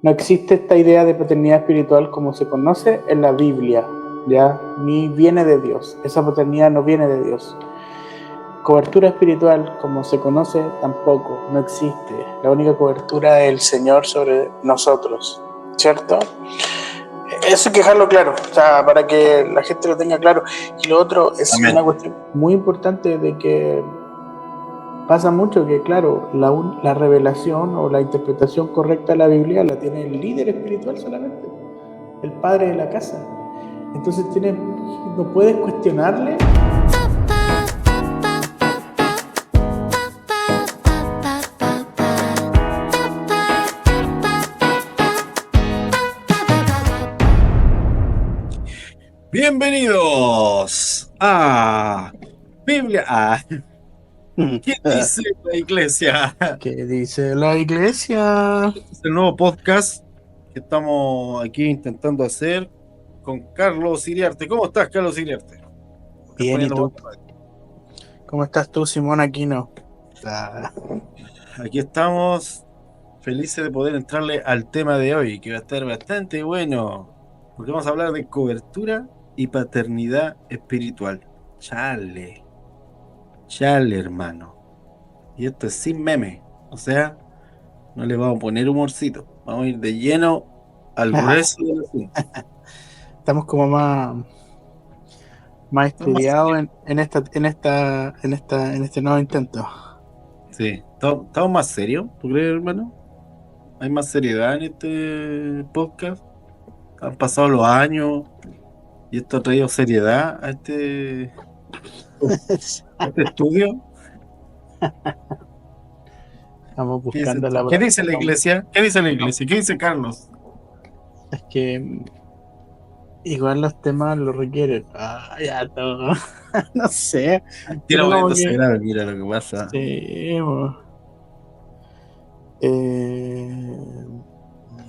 No existe esta idea de paternidad espiritual como se conoce en la Biblia, ¿ya? Ni viene de Dios. Esa paternidad no viene de Dios. Cobertura espiritual, como se conoce, tampoco, no existe. La única cobertura es el Señor sobre nosotros, ¿cierto? Eso hay que dejarlo claro, o sea, para que la gente lo tenga claro. Y lo otro es Amén. Una cuestión muy importante de que pasa mucho que, claro, la revelación o la interpretación correcta de la Biblia la tiene el líder espiritual solamente, el padre de la casa. Entonces no puedes cuestionarle. Bienvenidos a Biblia. ¿Qué dice la iglesia? ¿Qué dice la iglesia? Este es el nuevo podcast que estamos aquí intentando hacer con Carlos Iriarte. ¿Cómo estás, Carlos Iriarte? Bien, ¿y tú? ¿Cómo estás tú, Simón Aquino? Aquí estamos felices de poder entrarle al tema de hoy, que va a estar bastante bueno, porque vamos a hablar de cobertura y paternidad espiritual. Chale, hermano. Y esto es sin meme, o sea, no le vamos a poner humorcito, vamos a ir de lleno al grueso del asunto. Estamos como más estudiados en este nuevo intento. Sí, estamos más serios, ¿tú crees, hermano? Hay más seriedad en este podcast. Han pasado los años y esto ha traído seriedad a este estudio. Estamos ¿Qué dice, buscando la ¿Qué dice la iglesia? ¿Qué dice la iglesia? ¿Qué dice Carlos? Es que igual los temas lo requieren. Ya todo. No sé. Tira Pero como bonito se que. grave, mira lo que pasa. Sí,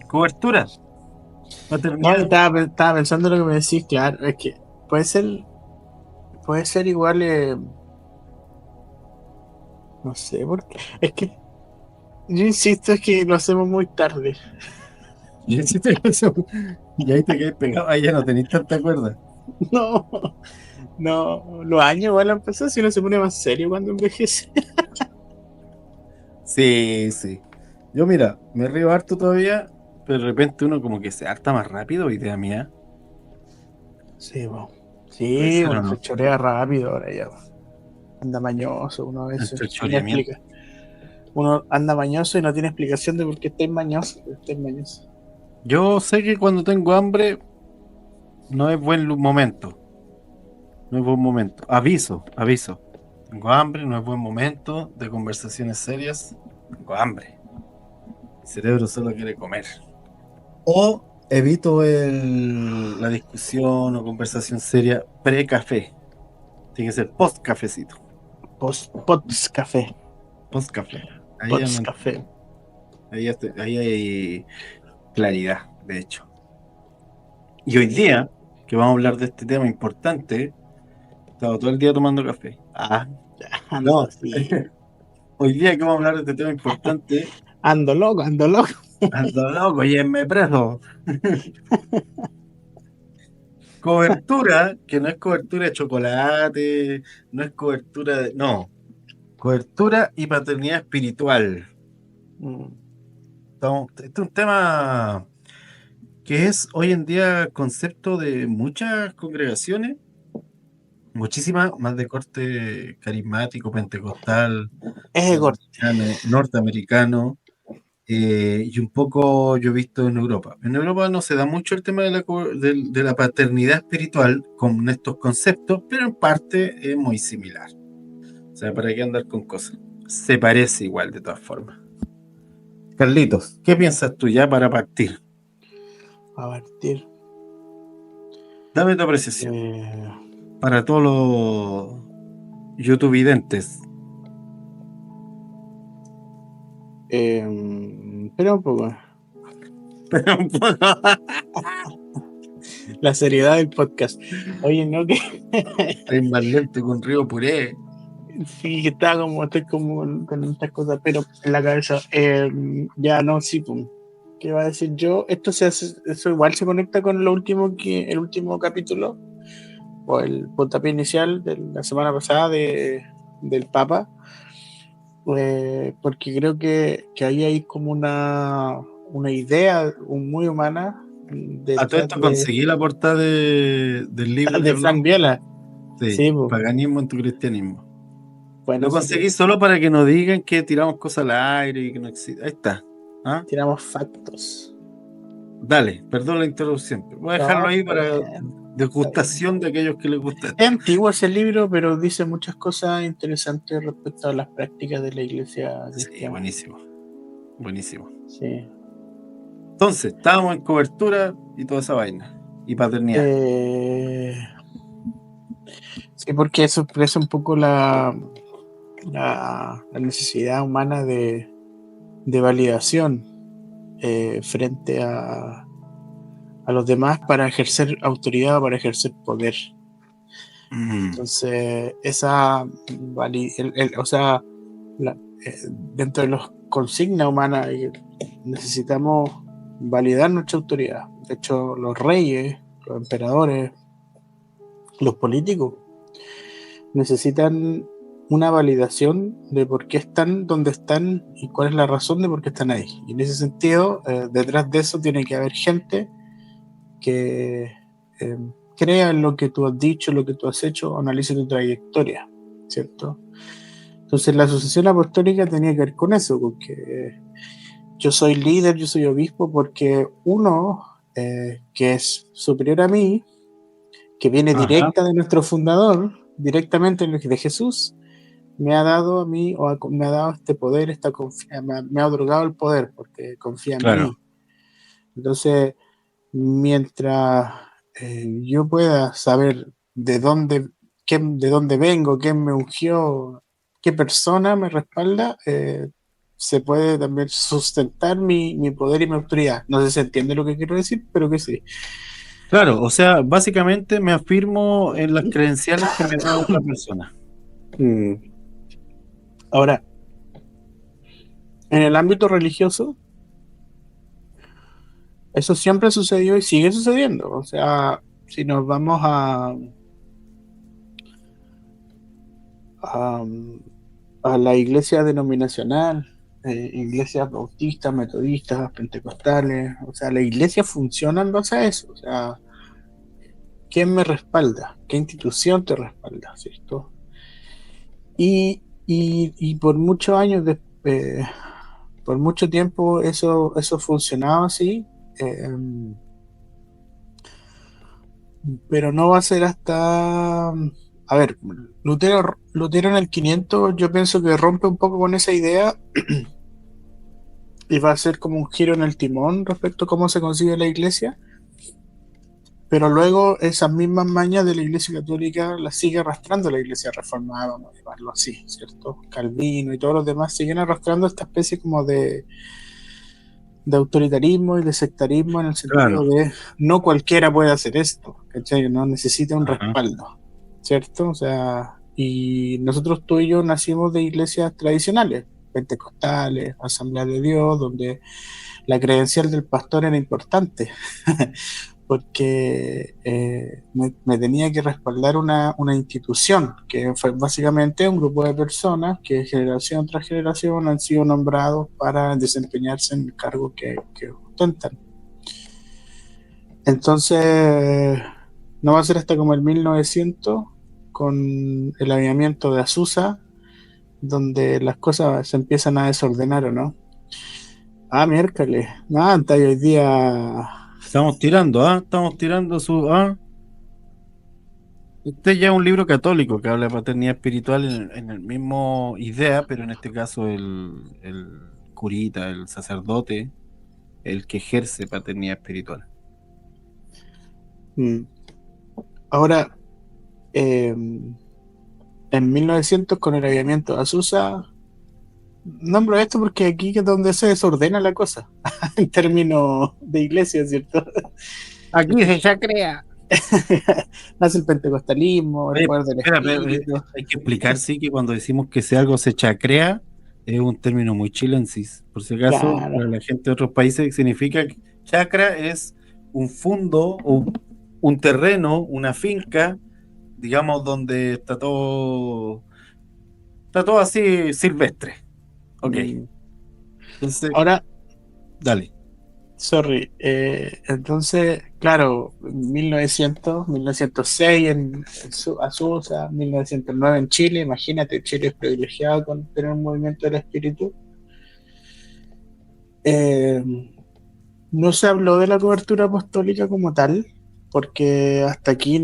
Cobertura, no, paternidad. estaba pensando lo que me decís, claro, es que puede ser igual, no sé, porque es que yo insisto, es que lo hacemos muy tarde. Y hiciste eso, y ahí te quedas pegado, ahí ya no tenés tanta cuerda. No, no, los años igual han pasado, si uno se pone más serio cuando envejece. Sí, sí. Yo mira, me río harto todavía, pero de repente uno como que se harta más rápido, idea mía. Sí, Puede sí, ser o uno se no. chorea rápido ahora ya. Anda mañoso uno a El veces. Y no choreamiento. explica. Uno anda mañoso y no tiene explicación de por qué estáis mañoso. Yo sé que cuando tengo hambre no es buen momento. No es buen momento. Aviso, aviso. Tengo hambre, no es buen momento de conversaciones serias. Tengo hambre. Mi cerebro solo quiere comer. O evito la discusión o conversación seria pre-café. Tiene que ser post-cafecito. Pots café. Post-café. Ahí, Pots café. ahí hay claridad, de hecho. Y hoy día, que vamos a hablar de este tema importante, he estado todo el día tomando café. Ando No. así. Hoy día que vamos a hablar de este tema importante, Ando loco, ando loco. ando loco, llévenme preso. Cobertura, que no es cobertura de chocolate, no es cobertura de... No, cobertura y paternidad espiritual. Este es un tema que es hoy en día concepto de muchas congregaciones, muchísimas, más de corte carismático, pentecostal, Es corto. norteamericano, y un poco yo he visto en Europa. En Europa no se da mucho el tema de la paternidad espiritual con estos conceptos, pero en parte es muy similar. O sea, ¿para qué andar con cosas? Se parece igual de todas formas. Carlitos, ¿qué piensas tú ya para partir? A partir. Dame tu apreciación. Para todos los youtubidentes. Espera un poco. La seriedad del podcast. Oye, no que. Estoy más lento que un río puré. Sí, que estoy como con estas cosas, pero en la cabeza. Ya no, sí, pum. ¿Qué va a decir yo? Esto se hace, eso igual se conecta con lo último el último capítulo o el puntapié inicial de la semana pasada del Papa, porque creo que ahí hay como una idea muy humana A todo detrás esto conseguí la portada del libro que de Frank hablamos. Viola. Sí, Sí, pues, paganismo en tu cristianismo. bueno, Lo así que conseguí solo para que no digan que tiramos cosas al aire y que no existe. Ahí está. ¿Ah? tiramos factos. Dale, perdón la interrupción. Voy a dejarlo No, ahí está para bien, está bien. degustación de aquellos que les gusta Es esto. antiguo ese libro, pero dice muchas cosas interesantes respecto a las prácticas de la iglesia Sí, cristiana. buenísimo. Buenísimo. Sí. Entonces, estábamos en cobertura y toda esa vaina. Y paternidad. Eh, sí, porque eso expresa un poco la necesidad humana de validación frente a los demás para ejercer autoridad, para ejercer poder. Mm, Entonces, esa o sea, la- dentro de las consignas humanas necesitamos validar nuestra autoridad. De hecho, los reyes, los emperadores, los políticos necesitan una validación de por qué están donde están y cuál es la razón de por qué están ahí. Y en ese sentido, detrás de eso tiene que haber gente que eh, crea en lo que tú has dicho, lo que tú has hecho, analice tu trayectoria, ¿cierto? Entonces la asociación apostólica tenía que ver con eso, porque yo soy líder, yo soy obispo, porque uno que es superior a mí, que viene ajá, directa de nuestro fundador, directamente de Jesús, me ha dado a mí, me ha dado este poder, esta confianza, me ha otorgado el poder, porque confía en claro. mí. Entonces, mientras yo pueda saber de dónde vengo, quién me ungió, qué persona me respalda, se puede también sustentar mi poder y mi autoridad. No sé si se entiende lo que quiero decir, pero que sí. Claro, o sea, básicamente me afirmo en las credenciales que me da otra persona. Mm. Ahora, en el ámbito religioso, eso siempre sucedió y sigue sucediendo. O sea, si nos vamos a, a la iglesia denominacional, iglesias bautistas, metodistas, pentecostales, o sea, la iglesia funciona en base a eso. O sea, ¿quién me respalda? ¿Qué institución te respalda? ¿Cierto? Y por muchos años, por mucho tiempo, eso funcionaba así. eh, pero no va a ser hasta... A ver, Lutero en el 500 yo pienso que rompe un poco con esa idea y va a ser como un giro en el timón respecto a cómo se consigue la iglesia, pero luego esas mismas mañas de la iglesia católica las sigue arrastrando la iglesia reformada, vamos a llamarlo así, ¿cierto? Calvino y todos los demás siguen arrastrando esta especie como de autoritarismo y de sectarismo en el sentido Claro. de no cualquiera puede hacer esto, ¿cachai? No necesita un Ajá. respaldo, ¿cierto? O sea, y nosotros tú y yo nacimos de iglesias tradicionales, pentecostales, Asamblea de Dios, donde la credencial del pastor era importante, porque me tenía que respaldar una institución, que fue básicamente un grupo de personas que generación tras generación han sido nombrados para desempeñarse en el cargo que ostentan. Entonces, no va a ser hasta como el 1900, con el aviamiento de Azusa, donde las cosas se empiezan a desordenar, ¿o no? Ah, miércoles. Ah, está hoy día. Estamos tirando, ¿ah? Estamos tirando su, ¿ah? Este ya es un libro católico que habla de paternidad espiritual en el mismo idea, pero en este caso el curita, el sacerdote, el que ejerce paternidad espiritual. Mm. Ahora, eh, en 1900, con el aviamiento de Azusa, nombro esto porque aquí es donde se desordena la cosa, en términos de iglesia, ¿cierto? Aquí se chacrea. Nace el pentecostalismo, el Oye, poder del espera, pero, espíritu. hay que explicar, sí, que cuando decimos que si algo se chacrea, es un término muy chilensis, por si acaso, Claro. para la gente de otros países, significa que chacra es un fundo o un terreno, una finca, digamos, donde está todo así silvestre. Ok, Mm. entonces, Ahora, dale. sorry, entonces, claro, 1906 en Azusa, 1909 en Chile, imagínate, Chile es privilegiado con tener un movimiento del espíritu. Eh, no se habló de la cobertura apostólica como tal, porque hasta ahí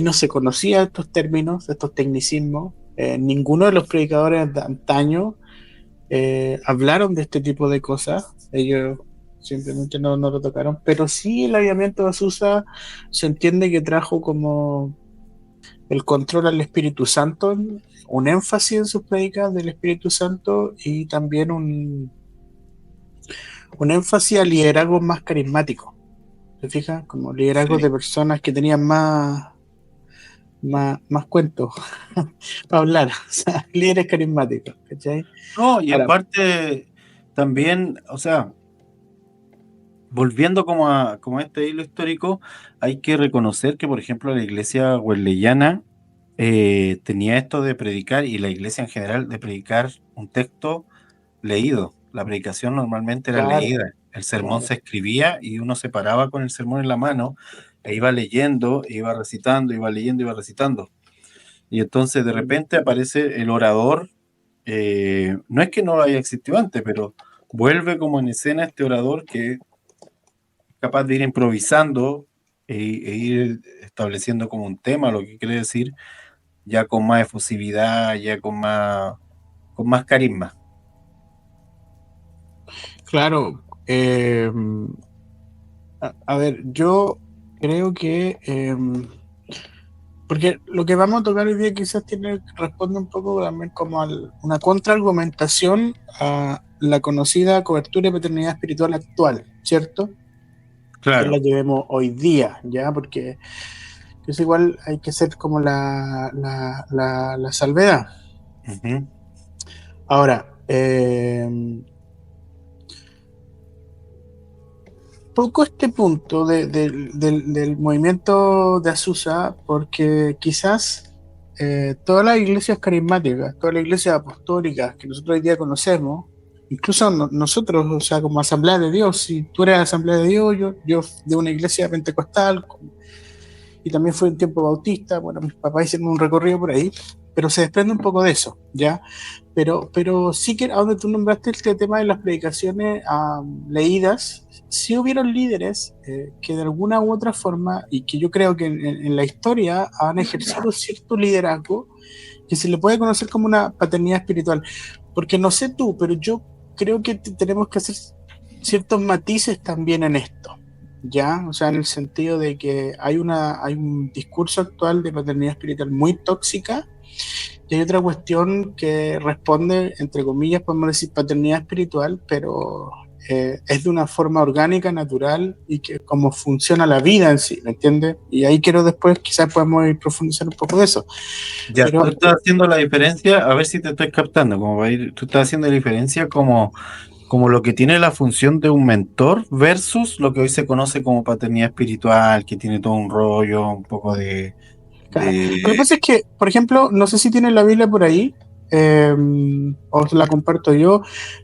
no se conocía estos términos, estos tecnicismos. Ninguno de los predicadores de antaño hablaron de este tipo de cosas. Ellos simplemente no lo tocaron, pero sí el avivamiento de Azusa se entiende que trajo como el control al Espíritu Santo, un énfasis en sus predicas del Espíritu Santo y también un énfasis al liderazgo más carismático. ¿Te fijas? Como liderazgos Sí. de personas que tenían más cuentos para hablar, o sea, líderes carismáticos, ¿cachai? No, y Ahora, aparte también, o sea, volviendo como a este hilo histórico, hay que reconocer que, por ejemplo, la iglesia wesleyana tenía esto de predicar, y la iglesia en general, de predicar un texto leído. La predicación normalmente era claro, leída. El sermón claro. se escribía y uno se paraba con el sermón en la mano e iba leyendo, e iba recitando, iba leyendo, iba recitando. Y entonces de repente aparece el orador. No es que no haya existido antes, pero vuelve como en escena este orador que es capaz de ir improvisando e ir estableciendo como un tema, lo que quiere decir, ya con más efusividad, ya con más carisma. Claro, a ver, yo creo que, porque lo que vamos a tocar hoy día quizás responde un poco también como a una contraargumentación a la conocida cobertura y paternidad espiritual actual, ¿cierto? Que es la Claro. que vemos hoy día, ¿ya? Porque es igual hay que ser como la salvedad. Ujú. Ahora, poco este punto del movimiento de Azusa, porque quizás todas las iglesias carismáticas, todas las iglesias apostólicas que nosotros hoy día conocemos, incluso nosotros, o sea, como Asamblea de Dios, si tú eres Asamblea de Dios, yo de una iglesia pentecostal, y también fue un tiempo bautista, bueno, mis papás hicieron un recorrido por ahí, pero se desprende un poco de eso, ¿ya? Pero sí que, a donde tú nombraste este tema de las predicaciones leídas, sí hubieron líderes que de alguna u otra forma, y que yo creo que en la historia han ejercido cierto liderazgo que se le puede conocer como una paternidad espiritual. Porque no sé tú, pero yo creo que tenemos que hacer ciertos matices también en esto. ¿Ya? O sea, en el sentido de que hay un discurso actual de paternidad espiritual muy tóxica y hay otra cuestión que responde, entre comillas, podemos decir paternidad espiritual, pero es de una forma orgánica, natural y que como funciona la vida en sí, ¿me entiendes? Y ahí quiero después, quizás podemos ir profundizar un poco de eso. Ya, Pero tú estás haciendo la diferencia, a ver si te estoy captando, como va a ir, tú estás haciendo la diferencia como lo que tiene la función de un mentor versus lo que hoy se conoce como paternidad espiritual, que tiene todo un rollo, un poco lo que de... pasa es que, por ejemplo, no sé si tienen la Biblia por ahí, eh, os la comparto yo.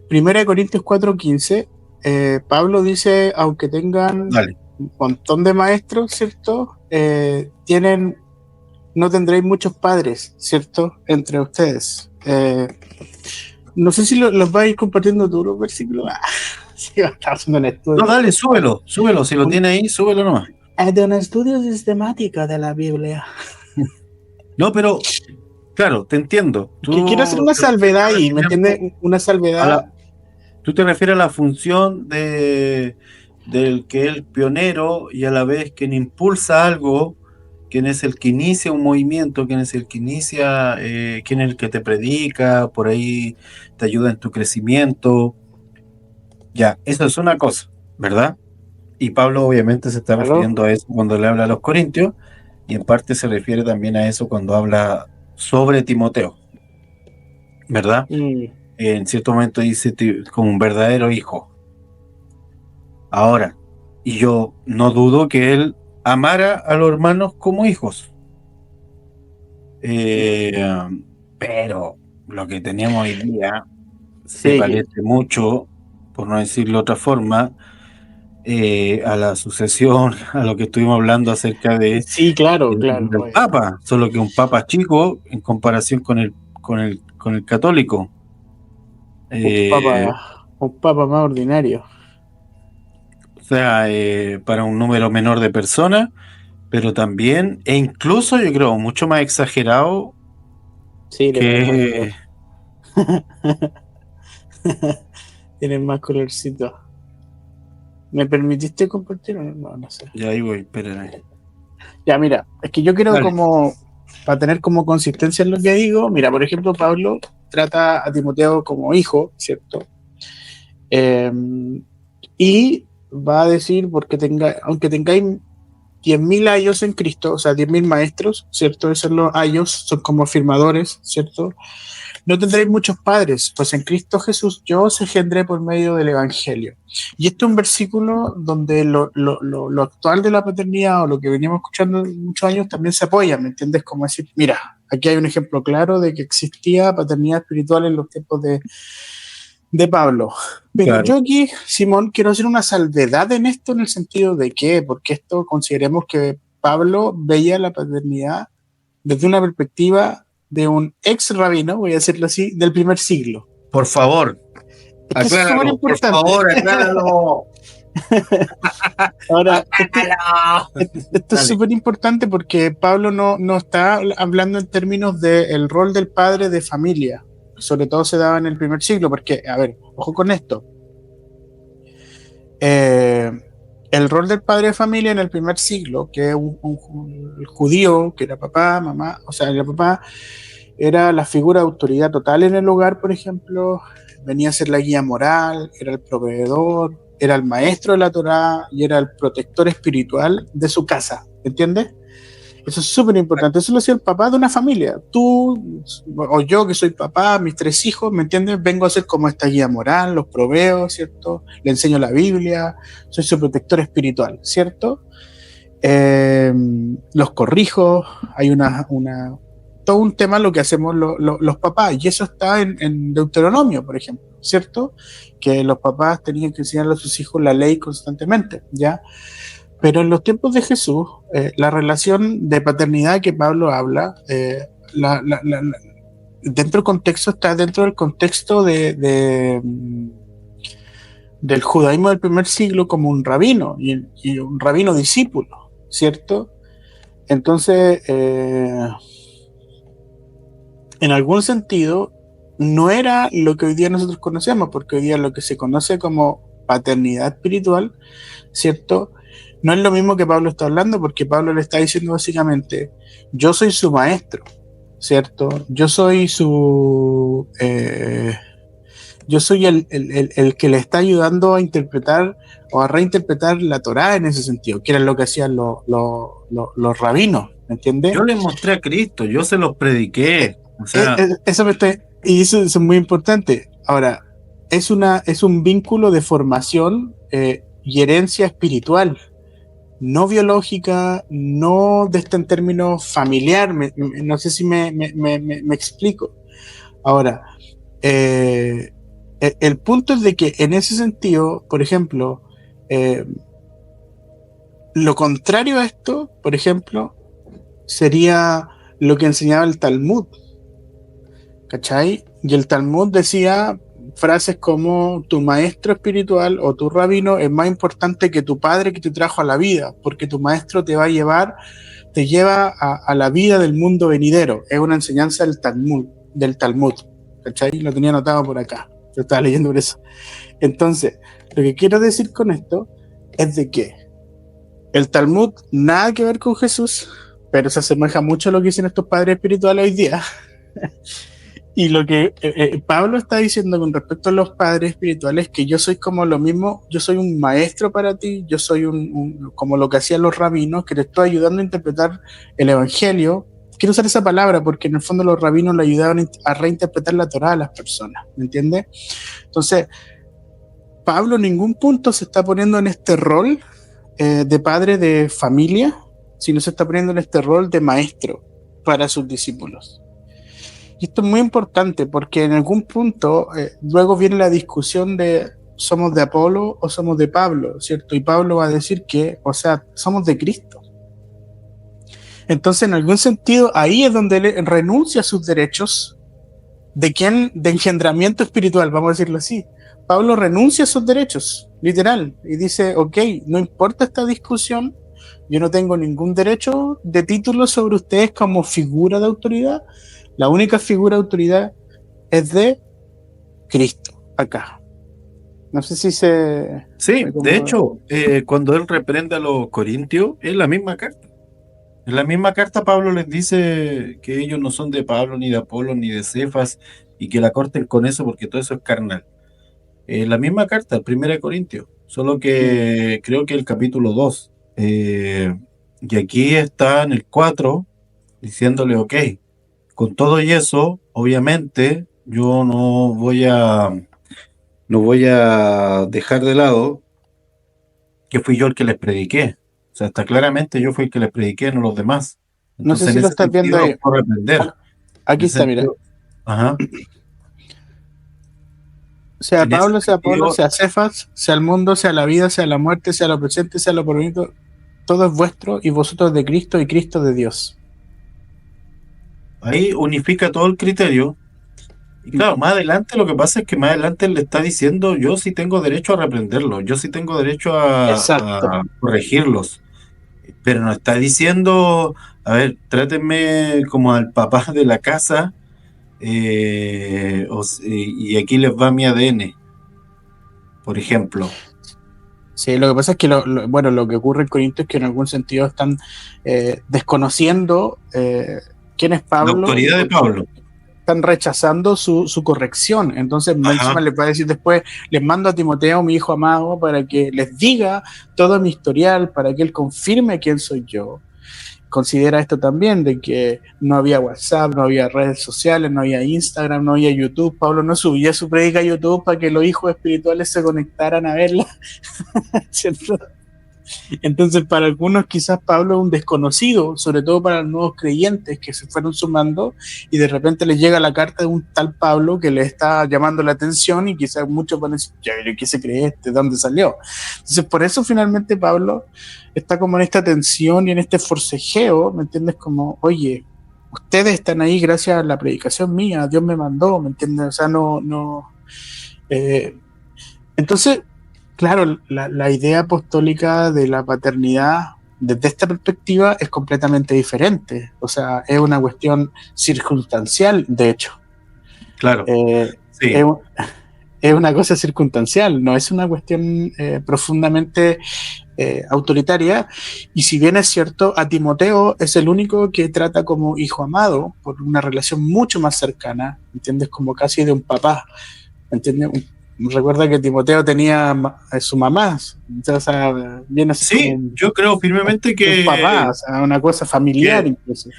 Primera de Corintios 4:15, Pablo dice, aunque tengan Dale. un montón de maestros, ¿cierto? No tendréis muchos padres, ¿cierto? Entre ustedes. No sé si los vais compartiendo tú los versículos. Sí, estaba haciendo un No, estudio. dale, súbelo, si lo Un, tiene ahí, súbelo nomás. de un estudio sistemático de la Biblia. No, pero, claro, te entiendo. Que quiero hacer una Te refieres salvedad al ahí, ¿me entiendes? tiempo, Una a salvedad. la, tú te refieres a la función del que es el pionero y a la vez quien impulsa algo, quien es el que inicia un movimiento, quien es el que inicia, quien es el que te predica, por ahí te ayuda en tu crecimiento. Ya, eso es una cosa, ¿verdad? Y Pablo obviamente se está Claro. refiriendo a eso cuando le habla a los Corintios, y en parte se refiere también a eso cuando habla sobre Timoteo, ¿verdad? Mm. en cierto momento dice como un verdadero hijo. Ahora, y yo no dudo que él amara a los hermanos como hijos. Eh, pero lo que tenemos hoy día se Sí, parece mucho, por no decirlo de otra forma, a la sucesión, a lo que estuvimos hablando acerca sí, claro, claro, del obvio. Papa, solo que un Papa chico en comparación con el católico. Un Eh, papa, un papa más ordinario. o sea, para un número menor de personas, pero también, e incluso yo creo, mucho más exagerado Sí, le faltó color. que... Tienen más colorcito. ¿Me permitiste compartir o no? No, no sé. Ya ahí voy, espérame. Ya, mira, es que yo quiero Dale. como, para tener como consistencia en lo que digo, mira, por ejemplo, Pablo trata a Timoteo como hijo, ¿cierto? Eh, y va a decir, porque aunque tengáis 10.000 años en Cristo, o sea, 10.000 maestros, ¿cierto? Esos los años son como afirmadores, ¿cierto? No tendréis muchos padres, pues en Cristo Jesús yo os engendré por medio del Evangelio. Y este es un versículo donde lo actual de la paternidad o lo que veníamos escuchando muchos años también se apoya, ¿me entiendes? Como decir, mira, aquí hay un ejemplo claro de que existía paternidad espiritual en los tiempos de Pablo. Pero Claro. yo aquí, Simón, quiero hacer una salvedad en esto en el sentido de que, porque esto consideremos que Pablo veía la paternidad desde una perspectiva de un ex rabino, voy a decirlo así, del primer siglo. Por favor, Es que eso es súper acláralo, por importante. favor, acláralo. Ahora, Acláralo. esto es Dale. súper importante porque Pablo no está hablando en términos del rol del padre de familia. Sobre todo se daba en el primer siglo, porque, a ver, ojo con esto. Eh, el rol del padre de familia en el primer siglo, que es un judío, que era papá, mamá, o sea, era papá, era la figura de autoridad total en el hogar, por ejemplo, venía a ser la guía moral, era el proveedor, era el maestro de la Torá y era el protector espiritual de su casa, ¿entiendes? Eso es súper importante. Eso lo hacía el papá de una familia. Tú o yo que soy papá, mis 3 hijos, ¿me entiendes? Vengo a ser como esta guía moral, los proveo, ¿cierto? Le enseño la Biblia, soy su protector espiritual, ¿cierto? Los corrijo, hay todo un tema lo que hacemos los papás, y eso está en Deuteronomio, por ejemplo, ¿cierto? Que los papás tenían que enseñarle a sus hijos la ley constantemente, ¿ya? Pero en los tiempos de Jesús, la relación de paternidad que Pablo habla, dentro del contexto está dentro del contexto del judaísmo del primer siglo como un rabino y un rabino discípulo, ¿cierto? Entonces, en algún sentido, no era lo que hoy día nosotros conocemos, porque hoy día lo que se conoce como paternidad espiritual, ¿cierto? No es lo mismo que Pablo está hablando, porque Pablo le está diciendo básicamente, yo soy su maestro, ¿cierto? Yo soy el que le está ayudando a interpretar o a reinterpretar la Torá en ese sentido, que era lo que hacían los rabinos, ¿me entiendes? Yo le mostré a Cristo, yo se los prediqué. O sea, Eso me está, y eso es muy importante. Ahora, es un vínculo de formación y herencia espiritual, no biológica, no de este en términos familiar. No sé si me explico. Ahora, eh, el punto es de que en ese sentido, por ejemplo, eh, lo contrario a esto, por ejemplo, sería lo que enseñaba el Talmud. ¿Cachai? Y el Talmud decía frases como tu maestro espiritual o tu rabino es más importante que tu padre que te trajo a la vida, porque tu maestro te va a llevar, te lleva a la vida del mundo venidero. Es una enseñanza del Talmud, ¿cachai? Lo tenía anotado por acá, lo estaba leyendo por eso. Entonces, lo que quiero decir con esto es de que el Talmud nada que ver con Jesús, pero se asemeja mucho a lo que dicen estos padres espirituales hoy día. Y lo que Pablo está diciendo con respecto a los padres espirituales, que yo soy como lo mismo, yo soy un maestro para ti, yo soy como lo que hacían los rabinos, que te estoy ayudando a interpretar el Evangelio, quiero usar esa palabra porque en el fondo los rabinos le ayudaban a reinterpretar la Torá a las personas, ¿me entiendes? Entonces, Pablo en ningún punto se está poniendo en este rol de padre de familia, sino se está poniendo en este rol de maestro para sus discípulos. Y esto es muy importante porque en algún punto luego viene la discusión de somos de Apolo o somos de Pablo, ¿cierto? Y Pablo va a decir que, o sea, somos de Cristo. Entonces, en algún sentido, ahí es donde él renuncia a sus derechos de engendramiento espiritual, vamos a decirlo así. Pablo renuncia a sus derechos, literal, y dice, ok, no importa esta discusión, yo no tengo ningún derecho de título sobre ustedes como figura de autoridad. La única figura de autoridad es de Cristo, acá. No sé si se... Sí, se de como... hecho, cuando él reprende a los corintios, es la misma carta. En la misma carta Pablo les dice que ellos no son de Pablo, ni de Apolo, ni de Cefas, y que la corten con eso porque todo eso es carnal. La misma carta, el 1 Corintios, solo que creo que el capítulo 2. Y aquí está en el 4 diciéndole, ok, con todo y eso, obviamente, yo no voy a dejar de lado que fui yo el que les prediqué. O sea, está claramente yo fui el que les prediqué, no los demás. No sé Entonces, en si lo ese estás viendo sentido, los ahí. puedo reprender. En Aquí ese está, mira. sentido, ajá. Sea En ese Pablo, sea Apolo, sentido, sea Cefas, sea el mundo, sea la vida, sea la muerte, sea lo presente, sea lo porvenir, todo es vuestro y vosotros de Cristo y Cristo de Dios. ahí unifica todo el criterio. Y claro, más adelante lo que pasa es que más adelante él le está diciendo, yo sí tengo derecho a reprenderlos, yo sí tengo derecho Exacto. a corregirlos, pero no está diciendo, a ver, trátenme como al papá de la casa, y aquí les va mi ADN, por ejemplo. Sí, lo que pasa es que bueno, lo que ocurre en Corinto es que en algún sentido están desconociendo quién es La Pablo y autoridad de porque Pablo. están rechazando su corrección. Entonces, encima Ajá. les va a decir después, les mando a Timoteo, mi hijo amado, para que les diga todo mi historial, para que él confirme quién soy yo. Considera esto también, de que no había WhatsApp, no había redes sociales, no había Instagram, no había YouTube. Pablo no subía su prédica a YouTube para que los hijos espirituales se conectaran a verla, ¿cierto? Entonces, para algunos quizás Pablo es un desconocido, sobre todo para los nuevos creyentes que se fueron sumando y de repente les llega la carta de un tal Pablo que le está llamando la atención y quizás muchos van a decir, ya, ¿qué se cree este? ¿De dónde salió? Entonces, por eso finalmente Pablo está como en esta tensión y en este forcejeo, ¿me entiendes? Como, oye, ustedes están ahí gracias a la predicación mía, Dios me mandó, ¿me entiendes? O sea, eh, entonces, claro, la idea apostólica de la paternidad desde esta perspectiva es completamente diferente. O sea, es una cuestión circunstancial, de hecho. Claro, Es, sí, es una cosa circunstancial, no es una cuestión profundamente autoritaria. Y si bien es cierto, a Timoteo es el único que trata como hijo amado por una relación mucho más cercana, ¿entiendes? Como casi de un papá, ¿entiendes? Recuerda que Timoteo tenía su mamá, entonces, o sea, viene a ser como sí, yo creo firmemente un papá, o sea, una cosa familiar que, incluso.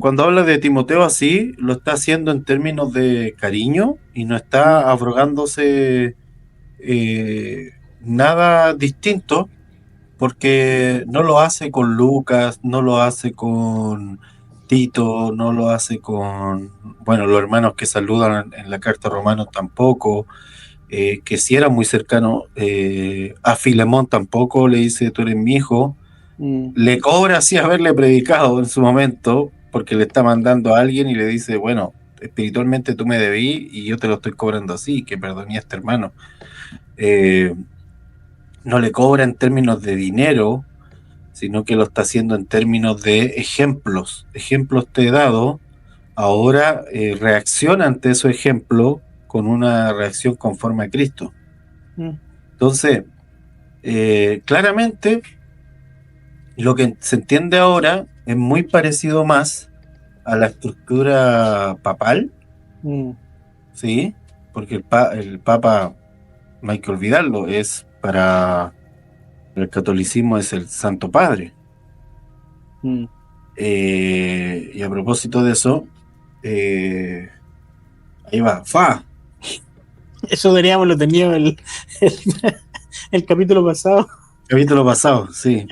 cuando habla de Timoteo así, lo está haciendo en términos de cariño y no Mm, está abrogándose nada distinto, porque no lo hace con Lucas, no lo hace con Tito, no lo hace con, bueno, los hermanos que saludan en la carta a Romanos tampoco, que si era muy cercano, a Filemón tampoco le dice, tú eres mi hijo, mm, le cobra así haberle predicado en su momento, porque le está mandando a alguien y le dice, bueno, espiritualmente tú me debí y yo te lo estoy cobrando así, que perdoné a este hermano. Eh, no le cobra en términos de dinero, sino que lo está haciendo en términos de ejemplos. Ejemplos te he dado, ahora reacciona ante ese ejemplo con una reacción conforme a Cristo. mm, Entonces, claramente, lo que se entiende ahora es muy parecido más a la estructura papal, mm, ¿sí? Porque el Papa, no hay que olvidarlo, es para el catolicismo es el Santo Padre. mm. Y a propósito de eso, ahí va, fa, Eso deberíamos lo tenía el, el capítulo pasado. capítulo pasado, sí.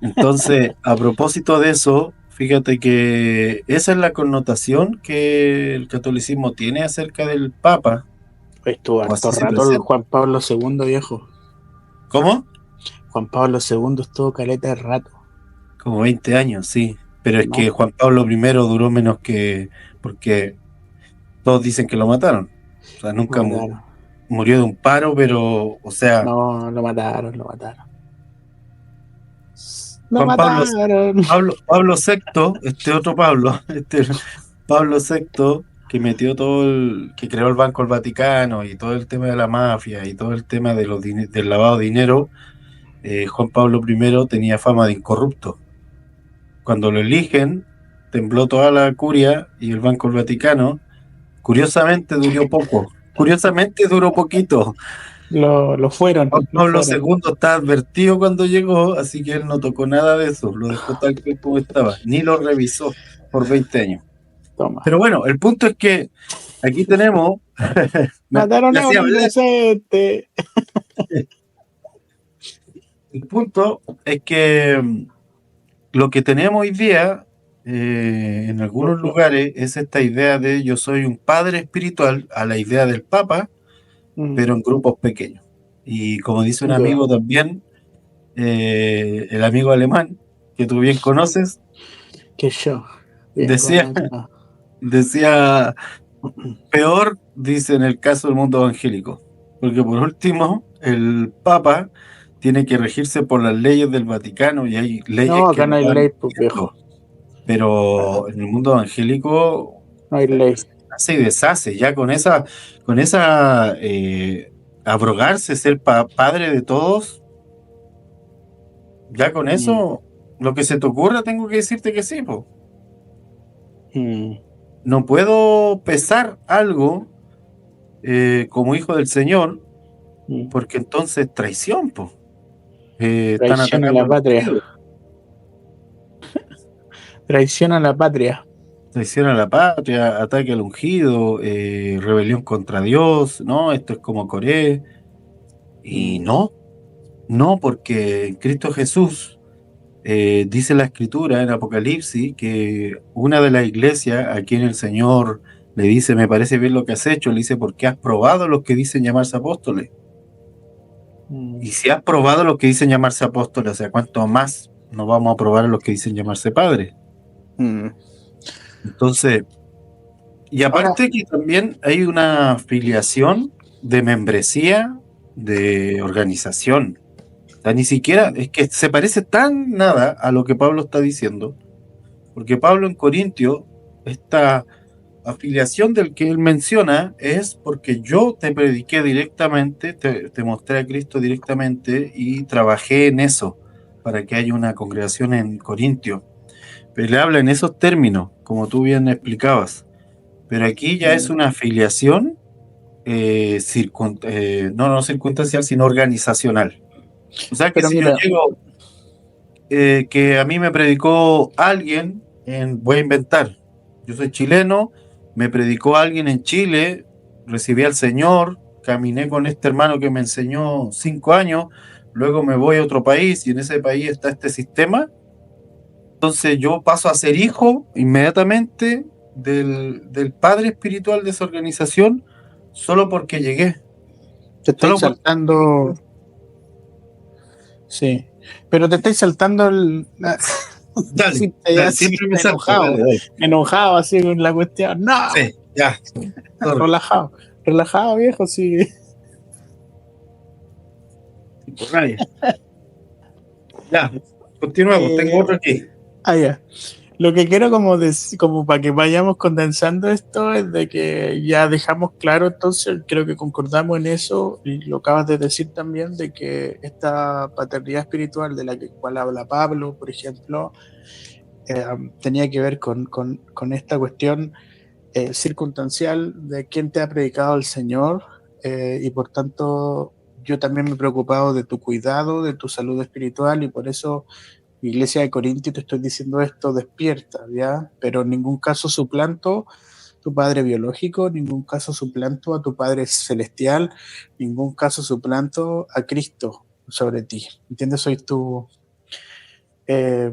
Entonces, a propósito de eso, fíjate que esa es la connotación que el catolicismo tiene acerca del Papa, Estuvo o harto así se rato el presenta. Juan Pablo II, viejo. ¿Cómo? Juan Pablo II estuvo caleta de rato. Como 20 años, sí. Pero es que No, Juan Pablo I duró menos que... porque todos dicen que lo mataron. O sea, lo nunca mataron. murió de un paro, pero, o sea, No, lo mataron, lo mataron. Lo Juan Pablo, mataron. Pablo VI, este otro Pablo, este Pablo VI, que metió que creó el Banco del Vaticano y todo el tema de la mafia y todo el tema de del lavado de dinero, Juan Pablo I tenía fama de incorrupto. Cuando lo eligen, tembló toda la curia y el Banco del Vaticano. Curiosamente duró poco. Curiosamente duró poquito. Lo fueron, Juan lo Pablo fueron. II estaba advertido cuando llegó, así que él no tocó nada de eso, lo dejó tal que como estaba, ni lo revisó por 20 años. Toma. Pero bueno, el punto es que aquí tenemos, Mataron me a un hacía hablar. inocente. El punto es que lo que tenemos hoy día en algunos lugares es esta idea de yo soy un padre espiritual a la idea del Papa, Mm, pero en grupos pequeños. Y como dice un sin duda. amigo también, el amigo alemán, que tú bien conoces, Que yo. Bien, decía, conozco. decía, peor, dice en el caso del mundo evangélico, porque por último, el Papa tiene que regirse por las leyes del Vaticano y hay leyes No, que acá no lo hay van ley, pues viendo, viejo. pero Acá en el mundo evangélico no hay ley. hace y deshace, ya con esa abrogarse, ser padre de todos, ya con Mm, eso, lo que se te ocurra, tengo que decirte que sí, po. mm, No puedo pesar algo como hijo del Señor, mm. porque entonces traición, po. Están Traición a atacando la al patria. ungido, Traición a la patria. traición a la patria, ataque al ungido, rebelión contra Dios, ¿no? Esto es como Coré. Y Mm, no, no, porque en Cristo Jesús dice la Escritura en Apocalipsis que una de las iglesias a quien el Señor le dice, me parece bien lo que has hecho, le dice, porque has probado los que dicen llamarse apóstoles. mm, Y si has probado los que dicen llamarse apóstoles, o sea, ¿cuánto más no vamos a probar a los que dicen llamarse padres? mm. Entonces, y Ahora, aparte que también hay una afiliación de membresía de organización. O sea, ni siquiera, es que se parece tan nada a lo que Pablo está diciendo, porque Pablo en Corintio, esta afiliación del que él menciona es porque yo te prediqué directamente, te mostré a Cristo directamente y trabajé en eso para que haya una congregación en Corintio. Pero le habla en esos términos, como tú bien explicabas. Pero aquí ya es mm, una afiliación no circunstancial, sino organizacional. O sea que pero si yo mira, llego, que a mí me predicó alguien voy a inventar, yo soy chileno, me predicó alguien en Chile, recibí al Señor, caminé con este hermano que me enseñó 5 años, luego me voy a otro país y en ese país está este sistema, entonces yo paso a ser hijo inmediatamente del padre espiritual de esa organización solo porque llegué, te estáis solo porque saltando. Sí, pero te estáis saltando dale, decirte ya dale, así, siempre me salto, dale, dale. enojado así con la cuestión. No, Sí, ya, sorry. relajado, relajado, viejo, sí. Por nadie. Ya, continuamos, tengo Eh, otro aquí. ya. Lo que quiero como para que vayamos condensando esto es de que ya dejamos claro, entonces creo que concordamos en eso y lo acabas de decir también de que esta paternidad espiritual de la que cual habla Pablo, por ejemplo, tenía que ver con esta cuestión circunstancial de quién te ha predicado el Señor y por tanto yo también me he preocupado de tu cuidado, de tu salud espiritual y por eso Iglesia de Corintio, te estoy diciendo esto, despierta, ¿ya? Pero en ningún caso suplanto tu padre biológico, en ningún caso suplanto a tu Padre celestial, en ningún caso suplanto a Cristo sobre ti. ¿Entiendes? Soy eh,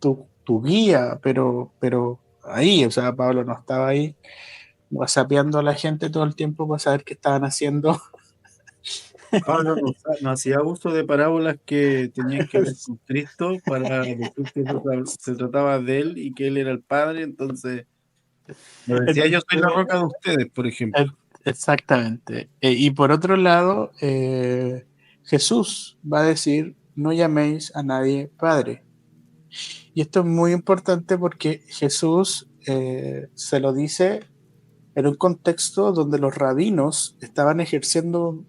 tu guía, pero ahí, o sea, Pablo no estaba ahí whatsappeando a la gente todo el tiempo para saber qué estaban haciendo. Pablo no hacía uso de parábolas que tenían que ver con Cristo para decir que se trataba de él y que él era el Padre, entonces no decía yo soy la roca de ustedes, por ejemplo. Exactamente. Y por otro lado, Jesús va a decir, no llaméis a nadie Padre. Y esto es muy importante porque Jesús se lo dice en un contexto donde los rabinos estaban ejerciendo,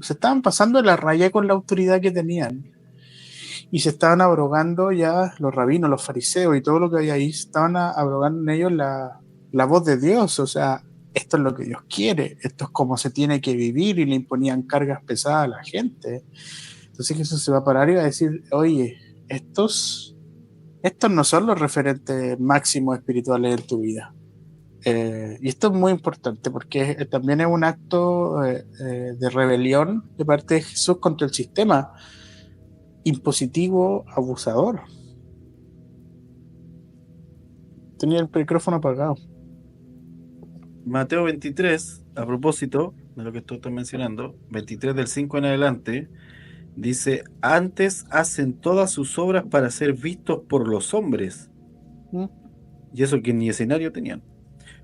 se estaban pasando de la raya con la autoridad que tenían y se estaban abrogando ya los rabinos, los fariseos y todo lo que hay ahí, se estaban abrogando en ellos la voz de Dios, o sea, esto es lo que Dios quiere, esto es como se tiene que vivir y le imponían cargas pesadas a la gente. Entonces Jesús se va a parar y va a decir, oye, estos no son los referentes máximos espirituales en tu vida. Y esto es muy importante porque también es un acto de rebelión de parte de Jesús contra el sistema impositivo abusador. Tenía el micrófono apagado. Mateo 23, a propósito de lo que tú estás mencionando, 23 del 5 en adelante, dice, antes hacen todas sus obras para ser vistos por los hombres, ¿Mm? y eso que ni escenario tenían.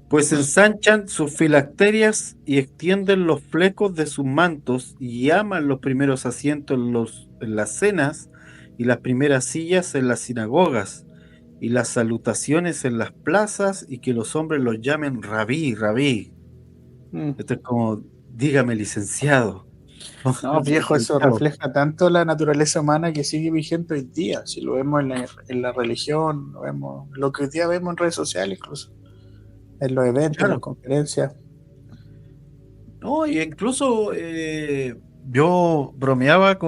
Pues ensanchan sus filacterias y extienden los flecos de sus mantos y aman los primeros asientos en las cenas y las primeras sillas en las sinagogas y las salutaciones en las plazas y que los hombres los llamen rabí, rabí. Mm. Esto es como, dígame licenciado. No, viejo, eso Licenciado. refleja tanto la naturaleza humana que sigue vigente hoy día. Si lo vemos en la religión, lo vemos, lo que hoy día vemos en redes sociales, incluso en los eventos, en las Claro. conferencias. No, y incluso yo bromeaba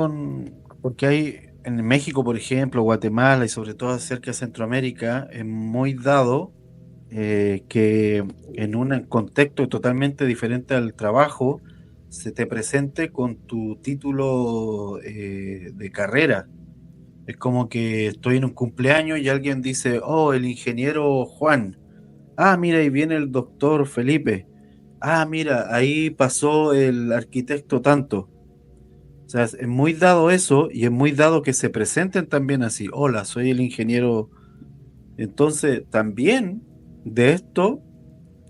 porque hay en México, por ejemplo, Guatemala y sobre todo cerca de Centroamérica, es muy dado que en un contexto totalmente diferente al trabajo se te presente con tu título de carrera. Es como que estoy en un cumpleaños y alguien dice, oh, el ingeniero Juan. Ah, mira, ahí viene el doctor Felipe. Ah, mira, ahí pasó el arquitecto tanto. O sea, es muy dado eso y es muy dado que se presenten también así. Hola, soy el ingeniero. Entonces, también de esto,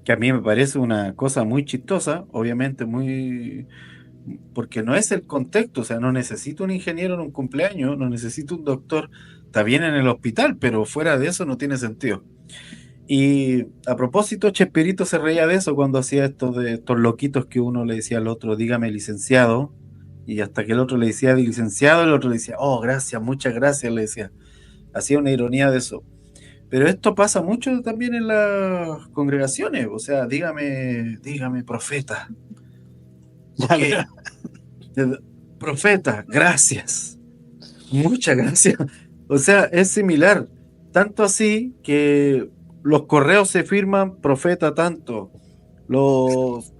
que a mí me parece una cosa muy chistosa, obviamente muy... porque no es el contexto, o sea, no necesito un ingeniero en un cumpleaños, no necesito un doctor, está bien en el hospital, pero fuera de eso no tiene sentido. Y a propósito, Chespirito se reía de eso cuando hacía esto de estos loquitos que uno le decía al otro, dígame licenciado, y hasta que el otro le decía licenciado, el otro le decía, oh, gracias, muchas gracias, le decía. Hacía una ironía de eso. Pero esto pasa mucho también en las congregaciones, o sea, dígame profeta. Ok, profeta, gracias. Muchas gracias. O sea, es similar. Tanto así que los correos se firman profeta tanto. Los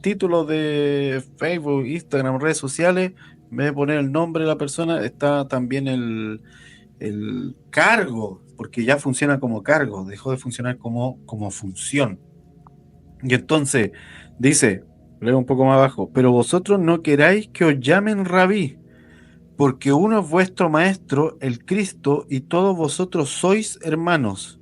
títulos de Facebook, Instagram, redes sociales, en vez de poner el nombre de la persona, está también el cargo, porque ya funciona como cargo, dejó de funcionar como función. Y entonces dice, leo un poco más abajo, pero vosotros no queráis que os llamen rabí, porque uno es vuestro maestro, el Cristo, y todos vosotros sois hermanos.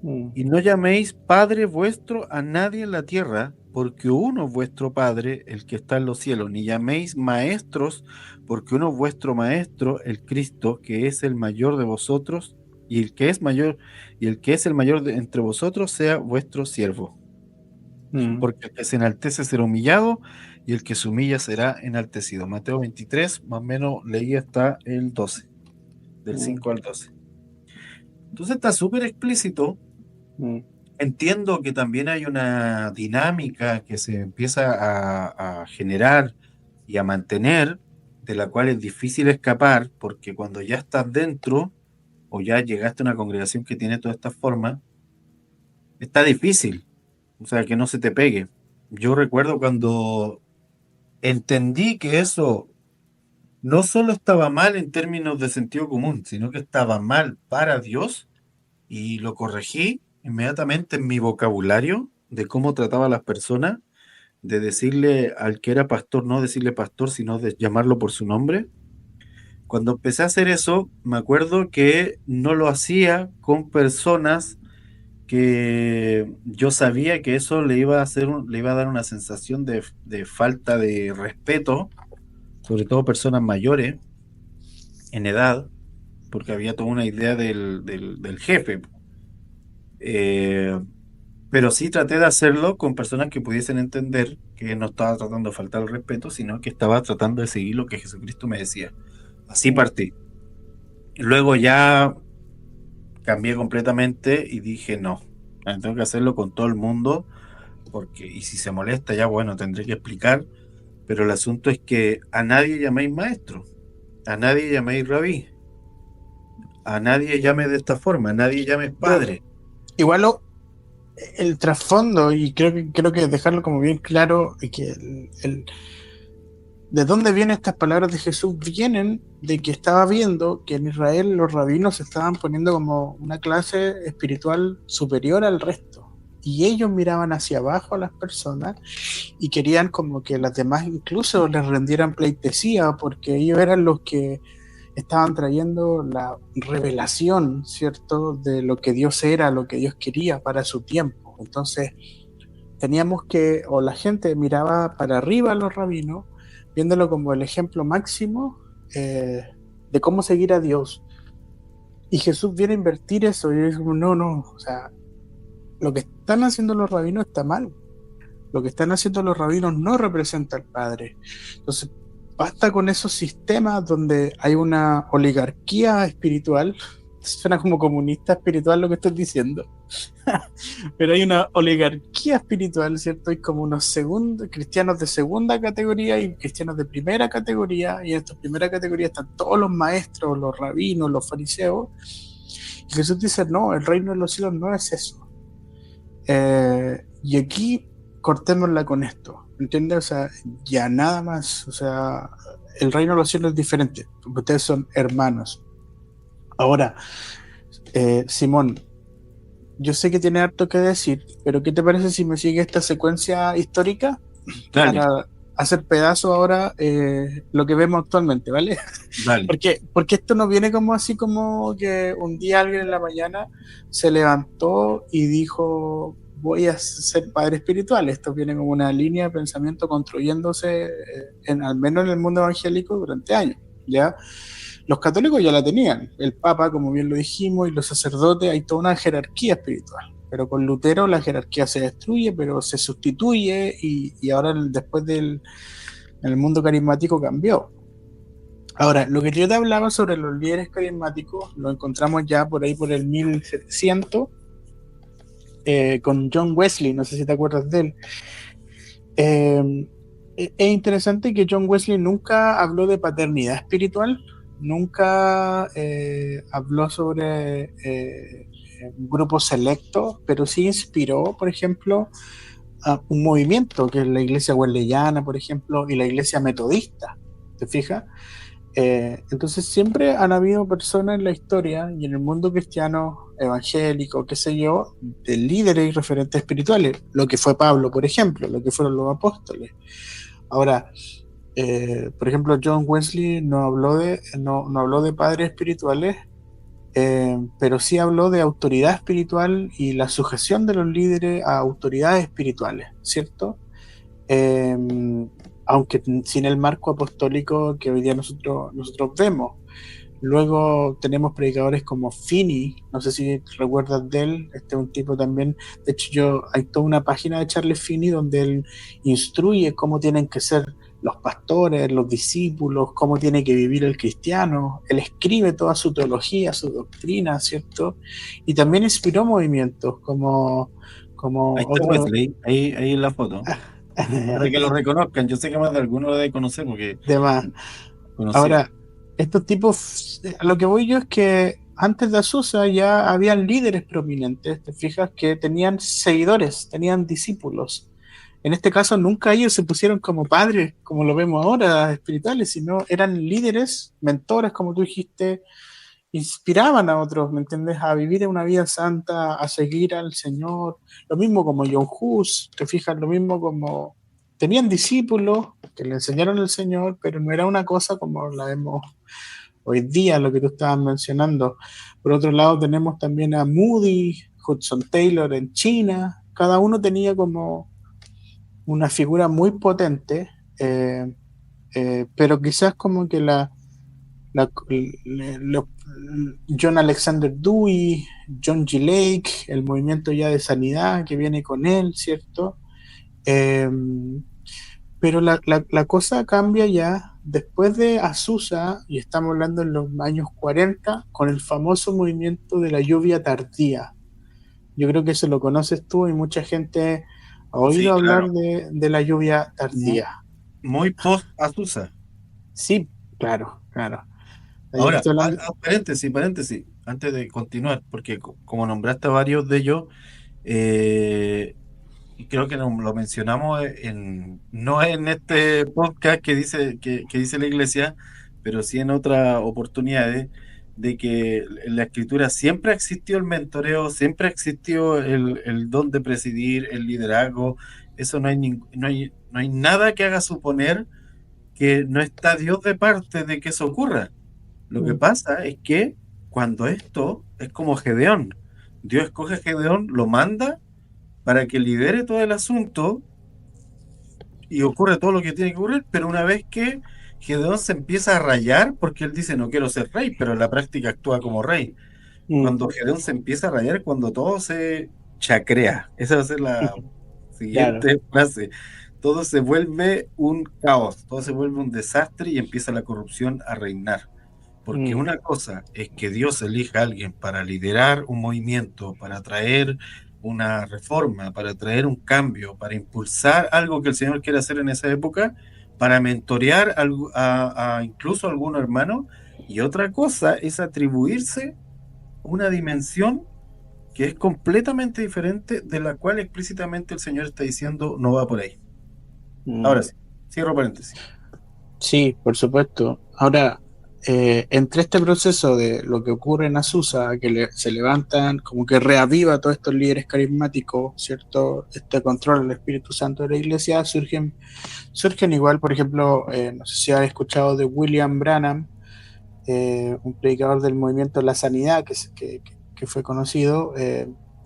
Mm. Y no llaméis Padre vuestro a nadie en la tierra, porque uno es vuestro Padre, el que está en los cielos. Ni llaméis maestros, porque uno es vuestro Maestro, el Cristo, que es el mayor de vosotros, y el que es mayor, y el que es el mayor entre vosotros sea vuestro siervo. Mm. Porque el que se enaltece será humillado, y el que se humilla será enaltecido. Mateo 23, más o menos leí hasta el 12, del Mm. 5 al 12. Entonces está súper explícito. Mm. Entiendo que también hay una dinámica que se empieza a generar y a mantener, de la cual es difícil escapar, porque cuando ya estás dentro o ya llegaste a una congregación que tiene todas estas formas, está difícil, o sea, que no se te pegue. Yo recuerdo cuando entendí que eso no solo estaba mal en términos de sentido común, sino que estaba mal para Dios, y lo corregí inmediatamente en mi vocabulario de cómo trataba a las personas, de decirle al que era pastor, no decirle pastor, sino de llamarlo por su nombre. Cuando empecé a hacer eso, me acuerdo que no lo hacía con personas que yo sabía que eso le iba a hacer le iba a dar una sensación de falta de respeto, sobre todo personas mayores en edad, porque había toda una idea del jefe. Eh, pero sí traté de hacerlo con personas que pudiesen entender que no estaba tratando de faltar el respeto, sino que estaba tratando de seguir lo que Jesucristo me decía. Así partí. Luego ya cambié completamente y dije no, tengo que hacerlo con todo el mundo, porque, y si se molesta ya, bueno, tendré que explicar, pero el asunto es que a nadie llaméis maestro, a nadie llaméis rabí, a nadie llame de esta forma, a nadie llames Pero padre. igual el trasfondo, y creo que dejarlo como bien claro, que de dónde vienen estas palabras de Jesús, vienen de que estaba viendo que en Israel los rabinos se estaban poniendo como una clase espiritual superior al resto. Y ellos miraban hacia abajo a las personas y querían como que las demás incluso les rendieran pleitesía, porque ellos eran los que estaban trayendo la revelación, ¿cierto?, de lo que Dios era, lo que Dios quería para su tiempo. Entonces, teníamos que, o la gente miraba para arriba a los rabinos, viéndolo como el ejemplo máximo de cómo seguir a Dios. Y Jesús viene a invertir eso, y es como, no, o sea, lo que están haciendo los rabinos está mal. Lo que están haciendo los rabinos no representa al Padre. Entonces, basta con esos sistemas donde hay una oligarquía espiritual. Suena como comunista espiritual lo que estoy diciendo. Pero hay una oligarquía espiritual, ¿cierto? Hay como unos cristianos de segunda categoría y cristianos de primera categoría. Y en esta primera categoría están todos los maestros, los rabinos, los fariseos. Y Jesús dice, no, el reino de los cielos no es eso. Y aquí cortémosla con esto, ¿entiendes? O sea, ya nada más, o sea, el reino de los cielos es diferente, ustedes son hermanos. Ahora, Simón, yo sé que tiene harto que decir, pero ¿qué te parece si me sigue esta secuencia histórica Dale, para hacer pedazo ahora lo que vemos actualmente, ¿vale? dale. Porque esto no viene como así como que un día alguien en la mañana se levantó y dijo voy a ser padre espiritual. Esto viene como una línea de pensamiento construyéndose al menos en el mundo evangélico durante años, ¿ya? Los católicos ya la tenían, el Papa, como bien lo dijimos, y los sacerdotes, hay toda una jerarquía espiritual. Pero con Lutero la jerarquía se destruye, pero se sustituye y ahora después en el mundo carismático cambió. Ahora, lo que yo te hablaba sobre los líderes carismáticos lo encontramos ya por ahí por el 1700 con John Wesley, no sé si te acuerdas de él. Es interesante que John Wesley nunca habló de paternidad espiritual, nunca habló sobre un grupo selecto, pero sí inspiró, por ejemplo, a un movimiento que es la iglesia wesleyana, por ejemplo, y la iglesia metodista, ¿te fijas? Entonces siempre han habido personas en la historia y en el mundo cristiano, evangélico, qué sé yo, de líderes y referentes espirituales, lo que fue Pablo, por ejemplo, lo que fueron los apóstoles. Ahora, por ejemplo, John Wesley no habló de padres espirituales, pero sí habló de autoridad espiritual y la sujeción de los líderes a autoridades espirituales, ¿cierto? Eh, Aunque sin el marco apostólico que hoy día nosotros vemos. Luego tenemos predicadores como Finney, no sé si recuerdas de él, este es un tipo también, de hecho hay toda una página de Charles Finney donde él instruye cómo tienen que ser los pastores, los discípulos, cómo tiene que vivir el cristiano, él escribe toda su teología, su doctrina, ¿cierto? Y también inspiró movimientos como Ahí está otro Wesley, ahí en la foto. Para que lo reconozcan, yo sé que más de alguno lo debe conocer porque tema. conocido. Ahora, estos tipos, a lo que voy yo es que antes de Azusa ya habían líderes prominentes, te fijas que tenían seguidores, tenían discípulos. En este caso, nunca ellos se pusieron como padres, como lo vemos ahora, espirituales, sino eran líderes, mentores, como tú dijiste, inspiraban a otros, ¿me entiendes? A vivir una vida santa, a seguir al Señor. Lo mismo como John Hus, te fijas, lo mismo como tenían discípulos que le enseñaron al Señor, pero no era una cosa como la vemos hoy día, lo que tú estabas mencionando. Por otro lado, tenemos también a Moody, Hudson Taylor en China. Cada uno tenía como una figura muy potente, pero quizás como que la, lo- John Alexander Dewey, John G. Lake, el movimiento ya de sanidad que viene con él, ¿cierto? Eh, pero la cosa cambia ya después de Azusa, y estamos hablando en los años 40 con el famoso movimiento de la lluvia tardía. Yo creo que eso lo conoces tú y mucha gente ha oído Sí, hablar claro. de la lluvia Mu- tardía. Muy post Azusa. Sí, claro, claro. Yo te Ahora, estoy hablando. paréntesis, paréntesis, antes de continuar, porque como nombraste a varios de ellos, eh, y creo que lo mencionamos no en este podcast que dice la iglesia, pero sí en otras oportunidades, de que en la escritura siempre existió el mentoreo, siempre existió el don de presidir, el liderazgo. Eso no hay nada que haga suponer que no está Dios de parte de que eso ocurra. Lo que Mm, pasa es que cuando esto es como Gedeón, Dios escoge a Gedeón, lo manda para que lidere todo el asunto y ocurre todo lo que tiene que ocurrir, pero una vez que Gedeón se empieza a rayar, porque él dice no quiero ser rey, pero en la práctica actúa como rey. mm, Cuando Gedeón se empieza a rayar, cuando todo se chacrea, esa va a ser la claro. siguiente frase, todo se vuelve un caos, todo se vuelve un desastre y empieza la corrupción a reinar. Porque Mm, una cosa es que Dios elija a alguien para liderar un movimiento, para traer una reforma, para traer un cambio, para impulsar algo que el Señor quiere hacer en esa época, para mentorear a incluso a algún hermano. Y otra cosa es atribuirse una dimensión que es completamente diferente, de la cual explícitamente el Señor está diciendo no va por ahí. mm. Ahora sí, cierro paréntesis. Sí, por supuesto. Ahora, entre este proceso de lo que ocurre en Azusa, que se levantan, como que reaviva a todos estos líderes carismáticos, ¿cierto? Este control del Espíritu Santo de la Iglesia, surgen igual, por ejemplo, no sé si has escuchado de William Branham, un predicador del movimiento de la sanidad que fue conocido,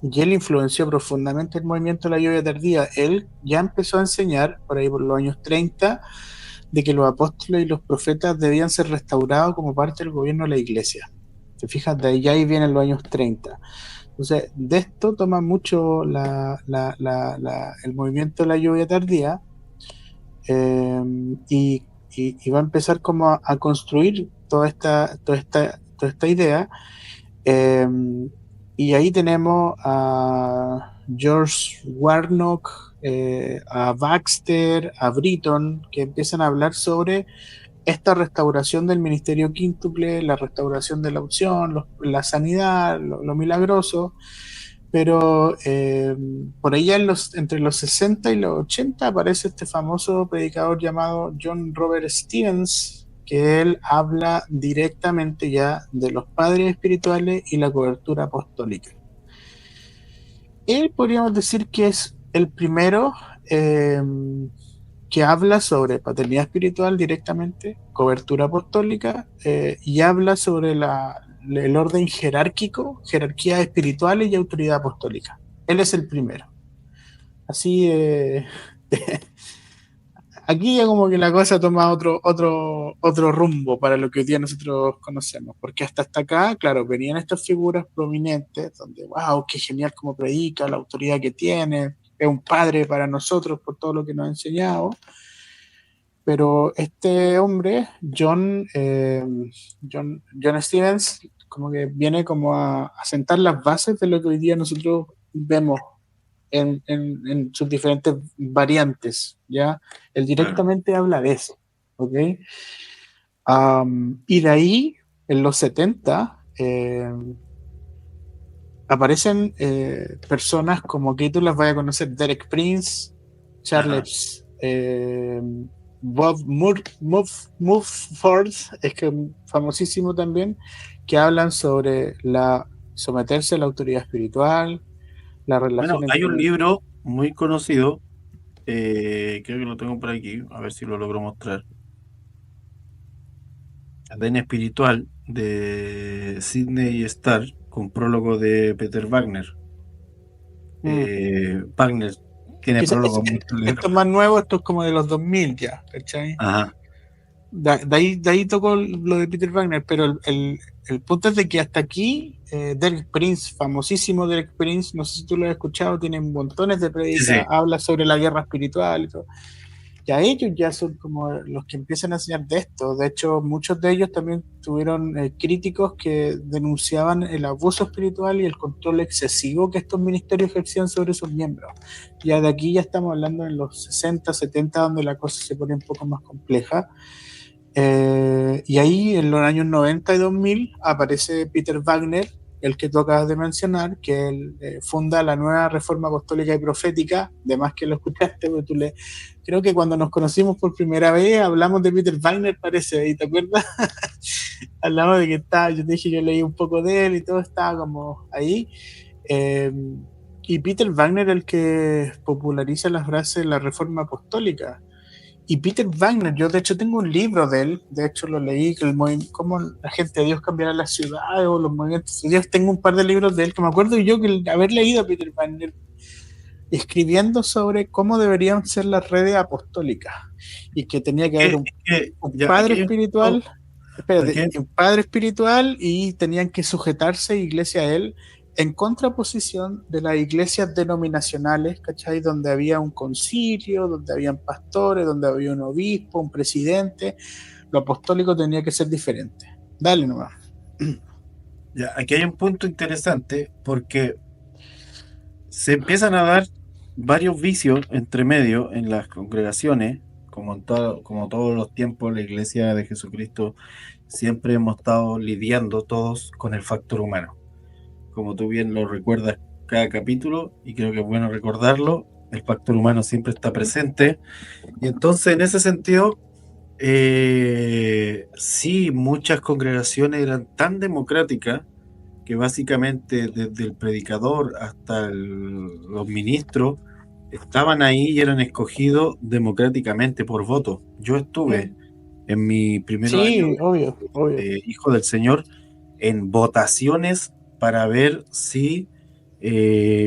y él influenció profundamente el movimiento de la lluvia tardía. Él ya empezó a enseñar, por ahí por los años 30, de que los apóstoles y los profetas debían ser restaurados como parte del gobierno de la iglesia. Te fijas, de ahí vienen los años 30. Entonces, de esto toma mucho el movimiento de la lluvia tardía, eh, y, y va a empezar como a construir toda esta idea. eh, y ahí tenemos a George Warnock, a Baxter, a Britton, que empiezan a hablar sobre esta restauración del ministerio quíntuple, la restauración de la unción, la sanidad, lo milagroso, pero por allá entre los 60 y los 80 aparece este famoso predicador llamado John Robert Stevens, que él habla directamente ya de los padres espirituales y la cobertura apostólica. Él podríamos decir que es el primero eh, que habla sobre paternidad espiritual directamente, cobertura apostólica, y habla sobre el orden jerárquico, jerarquías espirituales y autoridad apostólica. Él es el primero. Así, aquí ya como que la cosa toma otro rumbo para lo que hoy día nosotros conocemos, porque hasta acá, claro, venían estas figuras prominentes, donde, wow, qué genial como predica, la autoridad que tiene, es un padre para nosotros por todo lo que nos ha enseñado. Pero este hombre, John Stevens, como que viene como a sentar las bases de lo que hoy día nosotros vemos en sus diferentes variantes, ¿ya? Él Claro. directamente habla de eso, ¿ok? Y de ahí, en los 70, aparecen personas como que tú las vas a conocer: Derek Prince, Charles Bob Mumford, es que famosísimo también, que hablan sobre someterse a la autoridad espiritual, la Bueno, relación hay un entre... libro muy conocido, creo que lo tengo por aquí, a ver si lo logro mostrar. Cadena Espiritual de Sidney Starr, con prólogo de Peter Wagner. Wagner tiene prólogo muy Esto largo. es más nuevo, esto es como de los 2000 ya, ¿cachai? Ajá. De ahí tocó lo de Peter Wagner, pero el punto es de que hasta aquí, Derek Prince, famosísimo Derek Prince, no sé si tú lo has escuchado, tiene montones de Sí, prédicas, sí. habla sobre la guerra espiritual y todo. Ya ellos ya son como los que empiezan a enseñar de esto. De hecho, muchos de ellos también tuvieron críticos que denunciaban el abuso espiritual y el control excesivo que estos ministerios ejercían sobre sus miembros. Ya de aquí ya estamos hablando en los 60, 70, donde la cosa se pone un poco más compleja. Y ahí en los años 90 y 2000 aparece Peter Wagner, el que tú acabas de mencionar, que él funda la nueva Reforma Apostólica y Profética. De más que lo escuchaste, porque creo que cuando nos conocimos por primera vez hablamos de Peter Wagner, parece, ¿y te acuerdas? Hablamos de que estaba, yo te dije, yo leí un poco de él y todo estaba como ahí. Eh, y Peter Wagner el que populariza las frases de la Reforma Apostólica. Y Peter Wagner, yo de hecho tengo un libro de él, de hecho lo leí, cómo la gente de Dios cambiará las ciudades o los movimientos de Dios. Tengo un par de libros de él que me acuerdo yo que haber leído a Peter Wagner escribiendo sobre cómo deberían ser las redes apostólicas y que tenía que haber un Ya, padre espiritual, aquí espérate, un padre espiritual y tenían que sujetarse iglesia a él en contraposición de las iglesias denominacionales, ¿cachai? Donde había un concilio, donde habían pastores, donde había un obispo, un presidente. Lo apostólico tenía que ser diferente. Dale nomás. aquí hay un punto interesante porque se empiezan a dar varios vicios entre medio en las congregaciones, como todos los tiempos, la Iglesia de Jesucristo siempre hemos estado lidiando todos con el factor humano. Como tú bien lo recuerdas cada capítulo, y creo que es bueno recordarlo, el factor humano siempre está presente. Y entonces, en ese sentido, sí, muchas congregaciones eran tan democráticas que básicamente desde el predicador hasta los ministros estaban ahí y eran escogidos democráticamente por voto. Yo estuve en mi primer año Sí, obvio, obvio. de Hijo del Señor en votaciones para ver si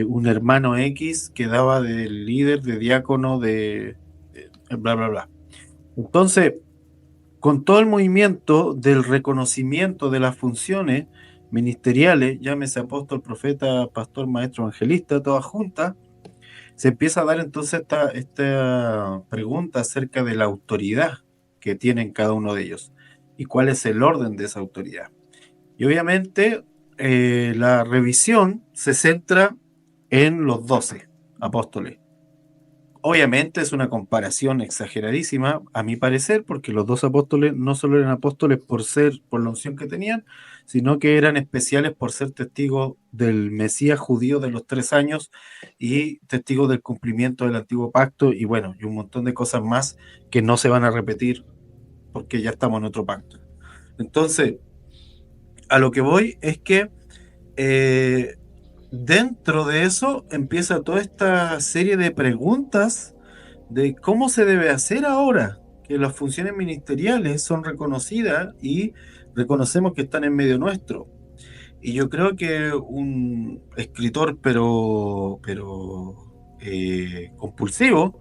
un hermano X quedaba de líder, de diácono, de bla, bla, bla. Entonces, con todo el movimiento del reconocimiento de las funciones ministeriales, llámese apóstol, profeta, pastor, maestro, evangelista, todas juntas, se empieza a dar entonces esta pregunta acerca de la autoridad que tienen cada uno de ellos y cuál es el orden de esa autoridad. Y obviamente la revisión se centra en los 12 apóstoles. Obviamente es una comparación exageradísima, a mi parecer, porque los 12 apóstoles no solo eran apóstoles por la unción que tenían, sino que eran especiales por ser testigos del Mesías judío de los 3 años y testigos del cumplimiento del antiguo pacto y bueno, y un montón de cosas más que no se van a repetir porque ya estamos en otro pacto. Entonces, a lo que voy es que eh, dentro de eso empieza toda esta serie de preguntas de cómo se debe hacer ahora que las funciones ministeriales son reconocidas y reconocemos que están en medio nuestro. Y yo creo que un escritor, pero compulsivo,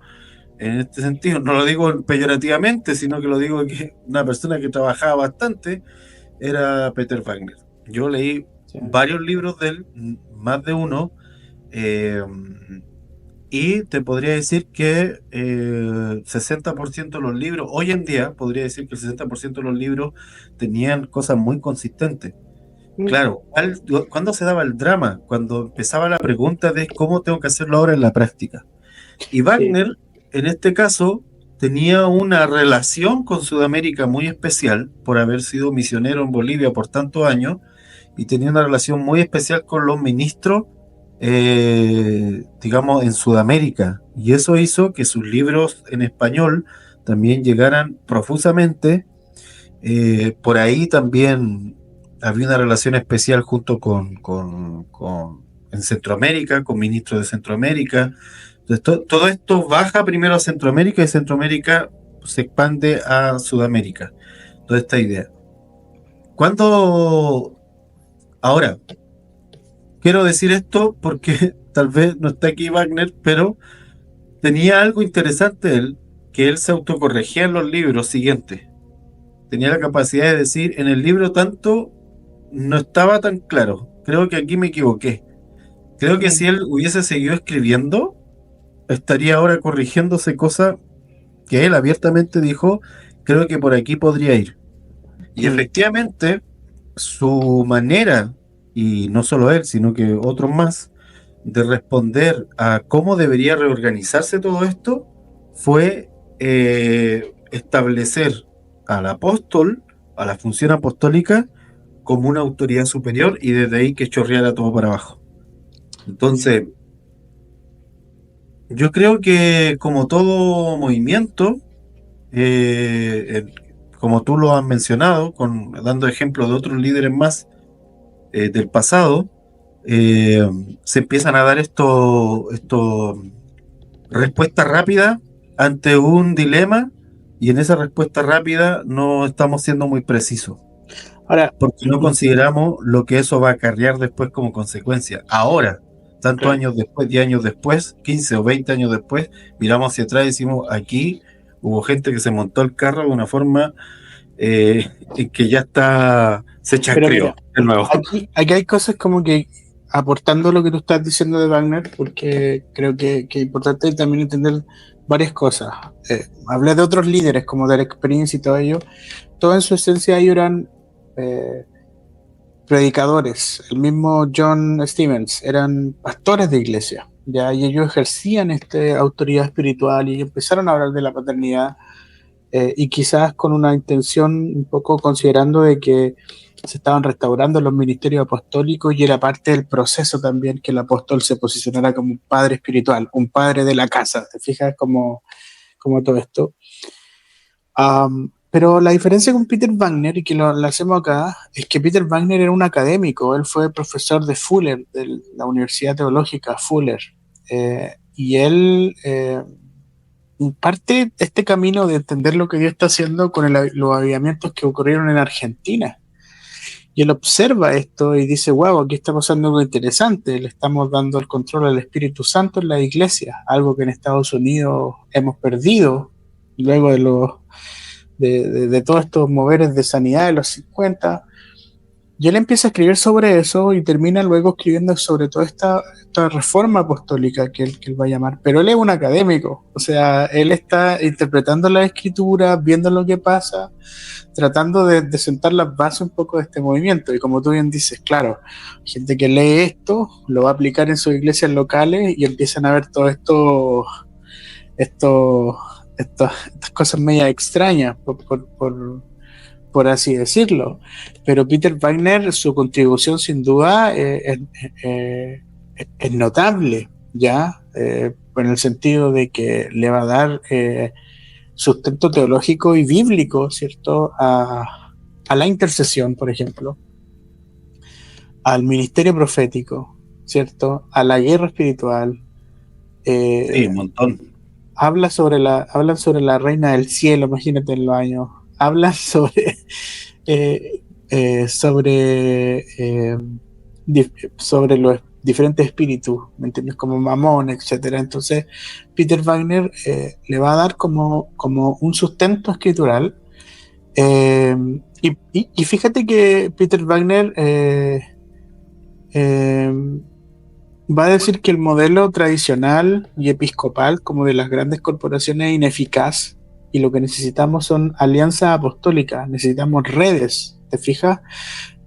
en este sentido, no lo digo peyorativamente, sino que lo digo que una persona que trabajaba bastante, era Peter Wagner. Yo leí Sí. varios libros de él, más de uno, eh, y te podría decir que 60% de los libros, hoy en día podría decir que el 60% de los libros tenían cosas muy consistentes. Claro, ¿cuándo se daba el drama? Cuando empezaba la pregunta de cómo tengo que hacerlo ahora en la práctica. Y Sí. Wagner, en este caso, tenía una relación con Sudamérica muy especial por haber sido misionero en Bolivia por tantos años y tenía una relación muy especial con los ministros, digamos, en Sudamérica. Y eso hizo que sus libros en español también llegaran profusamente. Por ahí también había una relación especial junto en Centroamérica, con ministros de Centroamérica. Entonces, todo esto baja primero a Centroamérica y Centroamérica se expande a Sudamérica. Toda esta idea. Cuando, ahora, quiero decir esto porque tal vez no está aquí Wagner, pero tenía algo interesante él, que él se autocorregía en los libros siguientes. Tenía la capacidad de decir, en el libro tanto no estaba tan claro. Creo que aquí me equivoqué. Creo que si él hubiese seguido escribiendo, estaría ahora corrigiéndose cosas que él abiertamente dijo, creo que por aquí podría ir. Y efectivamente, su manera, y no solo él, sino que otros más, de responder a cómo debería reorganizarse todo esto, fue establecer al apóstol, a la función apostólica, como una autoridad superior y desde ahí que chorreara todo para abajo. Entonces, yo creo que como todo movimiento, como tú lo has mencionado, dando ejemplo de otros líderes más del pasado, se empiezan a dar esto respuesta rápida ante un dilema y en esa respuesta rápida no estamos siendo muy precisos. Ahora, Porque no consideramos lo que eso va a acarrear después como consecuencia. Ahora, tantos claro. años después, 10 años después, 15 o 20 años después, miramos hacia atrás y decimos, aquí hubo gente que se montó el carro de una forma en que ya se Pero mira, chacreó de nuevo. aquí hay cosas como que aportando lo que tú estás diciendo de Wagner, porque creo que es importante también entender varias cosas. Hablé de otros líderes como Derek Prince y todo ello. Todo en su esencia ellos eran eh, predicadores. El mismo John Stevens eran pastores de iglesia. ¿Ya? Y ellos ejercían esta autoridad espiritual y empezaron a hablar de la paternidad y quizás con una intención un poco considerando de que se estaban restaurando los ministerios apostólicos y era parte del proceso también que el apóstol se posicionara como un padre espiritual, un padre de la casa, ¿te fijas? Como todo esto. Pero la diferencia con Peter Wagner, y que lo hacemos acá, es que Peter Wagner era un académico, él fue profesor de Fuller, de la Universidad Teológica Fuller, y él parte este camino de entender lo que Dios está haciendo con los avivamientos que ocurrieron en Argentina. Y él observa esto y dice, wow, aquí está pasando algo interesante, le estamos dando el control al Espíritu Santo en la iglesia, algo que en Estados Unidos hemos perdido luego de todos estos moveres de sanidad de los 50. Y él empieza a escribir sobre eso y termina luego escribiendo sobre toda esta reforma apostólica que él va a llamar. Pero él es un académico, o sea, él está interpretando la escritura, viendo lo que pasa, tratando de sentar las bases un poco de este movimiento. Y como tú bien dices, claro, gente que lee esto lo va a aplicar en sus iglesias locales y empiezan a ver todo estas cosas media extrañas, por así decirlo. Pero Peter Wagner, su contribución sin duda es notable, ¿ya? En el sentido de que le va a dar sustento teológico y bíblico, ¿cierto? A la intercesión, por ejemplo, al ministerio profético, ¿cierto? A la guerra espiritual. Sí, un montón. Hablan sobre la reina del cielo, imagínate en los años. Hablan eh, sobre, eh, sobre los diferentes espíritus, ¿me entiendes? Como Mamón, etcétera. Entonces, Peter Wagner le va a dar como un sustento escritural. Y fíjate que Peter Wagner va a decir que el modelo tradicional y episcopal, como de las grandes corporaciones, es ineficaz y lo que necesitamos son alianzas apostólicas, necesitamos redes, ¿te fijas?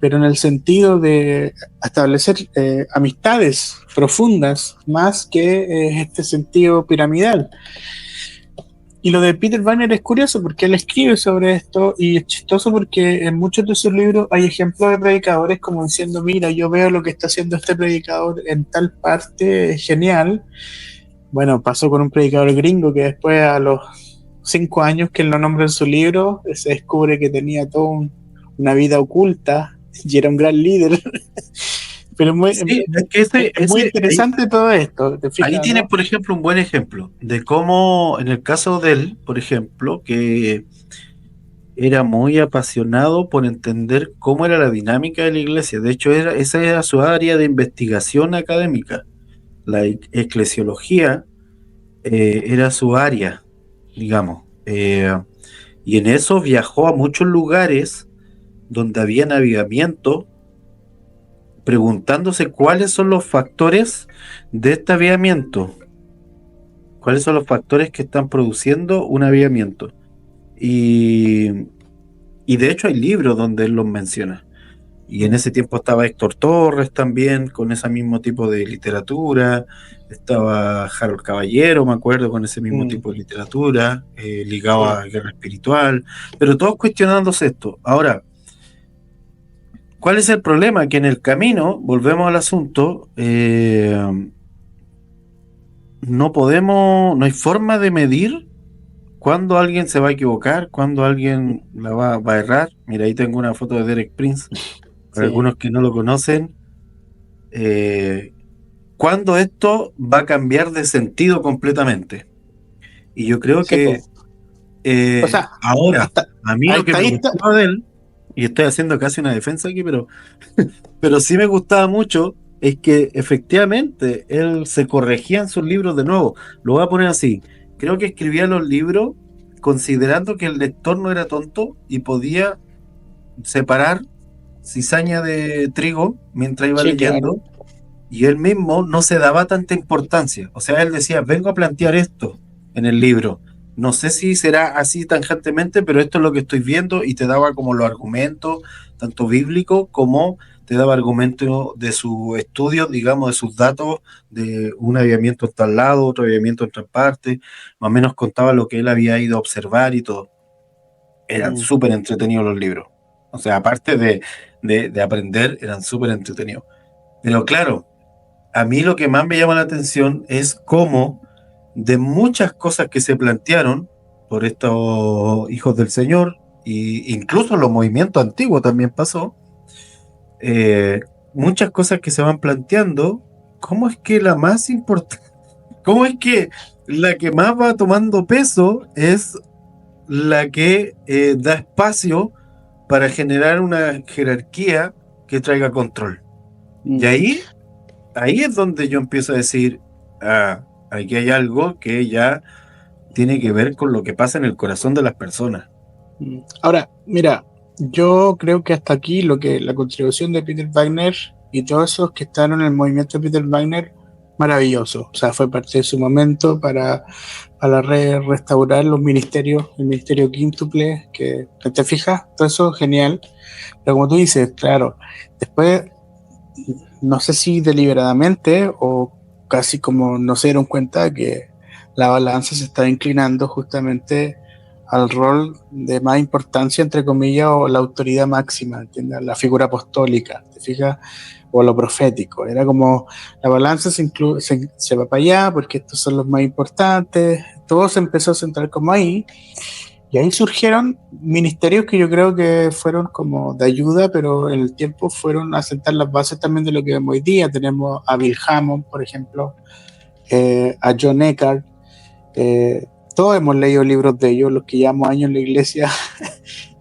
Pero en el sentido de establecer amistades profundas más que este sentido piramidal. Y lo de Peter Wagner es curioso porque él escribe sobre esto y es chistoso porque en muchos de sus libros hay ejemplos de predicadores como diciendo, mira, yo veo lo que está haciendo este predicador en tal parte, es genial. Bueno, pasó con un predicador gringo que después a los 5 años que él lo nombra en su libro, se descubre que tenía toda una vida oculta y era un gran líder. Pero Sí, es que es muy interesante todo esto, ¿te fijas, ahí tienes, no? por ejemplo, un buen ejemplo de cómo, en el caso de él, por ejemplo, que era muy apasionado por entender cómo era la dinámica de la iglesia. De hecho, esa era su área de investigación académica. La eclesiología era su área, digamos. Y en eso viajó a muchos lugares donde había avivamiento, preguntándose cuáles son los factores de este avivamiento, cuáles son los factores que están produciendo un avivamiento. Y, y de hecho hay libros donde él los menciona. Y en ese tiempo estaba Héctor Torres también, con ese mismo tipo de literatura. Estaba Harold Caballero, me acuerdo, con ese mismo tipo de literatura, ligado Sí. a guerra espiritual. Pero todos cuestionándose esto. Ahora, ¿cuál es el problema? Que en el camino, volvemos al asunto, no hay forma de medir cuándo alguien se va a equivocar, cuándo alguien va a errar. Mira, ahí tengo una foto de Derek Prince, para Sí, algunos que no lo conocen. ¿Cuándo esto va a cambiar de sentido completamente? Y yo creo sí, po. que O sea, ahora, hasta, a mí lo que hasta me ahí está. gustaba de él, y estoy haciendo casi una defensa aquí, pero sí me gustaba mucho, es que efectivamente él se corregía en sus libros de nuevo. Lo voy a poner así. Creo que escribía los libros considerando que el lector no era tonto y podía separar cizaña de trigo mientras iba Sí, claro. leyendo, y él mismo no se daba tanta importancia. O sea, él decía, vengo a plantear esto en el libro. No sé si será así tangentemente, pero esto es lo que estoy viendo, y te daba como los argumentos, tanto bíblicos como te daba argumentos de sus estudios, digamos, de sus datos, de un avivamiento en tal lado, otro avivamiento en tal parte, más o menos contaba lo que él había ido a observar y todo. Eran Mm. súper entretenidos los libros. O sea, aparte de aprender, eran súper entretenidos. Pero claro, a mí lo que más me llama la atención es cómo de muchas cosas que se plantearon por estos hijos del Señor, e incluso los movimientos antiguos también pasó, eh, muchas cosas que se van planteando, ¿cómo es que la más importante, cómo es que la que más va tomando peso es la que da espacio para generar una jerarquía que traiga control? Y Mm. ahí es donde yo empiezo a decir, ah, aquí hay algo que ya tiene que ver con lo que pasa en el corazón de las personas. Mm. Ahora, mira, yo creo que hasta aquí lo que la contribución de Peter Wagner y todos esos que están en el movimiento de Peter Wagner, maravilloso. O sea, fue parte de su momento para restaurar los ministerios, el ministerio quíntuple, que te fijas, todo eso genial. Pero como tú dices, claro, después, no sé si deliberadamente o casi como no se dieron cuenta que la balanza se estaba inclinando justamente al rol de más importancia, entre comillas, o la autoridad máxima, ¿entiendes? La figura apostólica, ¿te fijas? O lo profético. Era como la balanza se va para allá porque estos son los más importantes. Todo se empezó a centrar como ahí. Y ahí surgieron ministerios que yo creo que fueron como de ayuda, pero en el tiempo fueron a sentar las bases también de lo que vemos hoy día. Tenemos a Bill Hammond, por ejemplo, a John Eckhart. Eh, todos hemos leído libros de ellos, los que llevamos años en la iglesia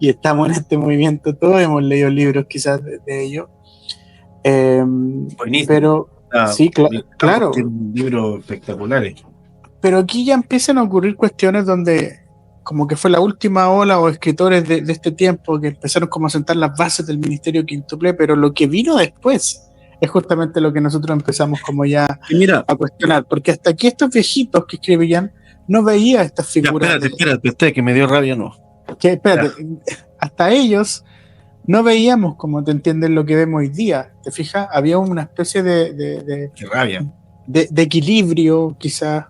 y estamos en este movimiento, todos hemos leído libros quizás de ellos. Eh, Buenísimo. pero Ah, sí, tiene claro, libros espectaculares. pero aquí ya empiezan a ocurrir cuestiones donde como que fue la última ola o escritores de este tiempo que empezaron como a sentar las bases del ministerio quíntuple, pero lo que vino después es justamente lo que nosotros empezamos como ya Y mira, a cuestionar, porque hasta aquí estos viejitos que escribían no veía estas ya, figuras espérate, que me dio rabia, no. que, Ya, espérate, hasta ellos no veíamos, como te entiendes, lo que vemos hoy día, ¿te fijas? Había una especie qué rabia. de equilibrio, quizás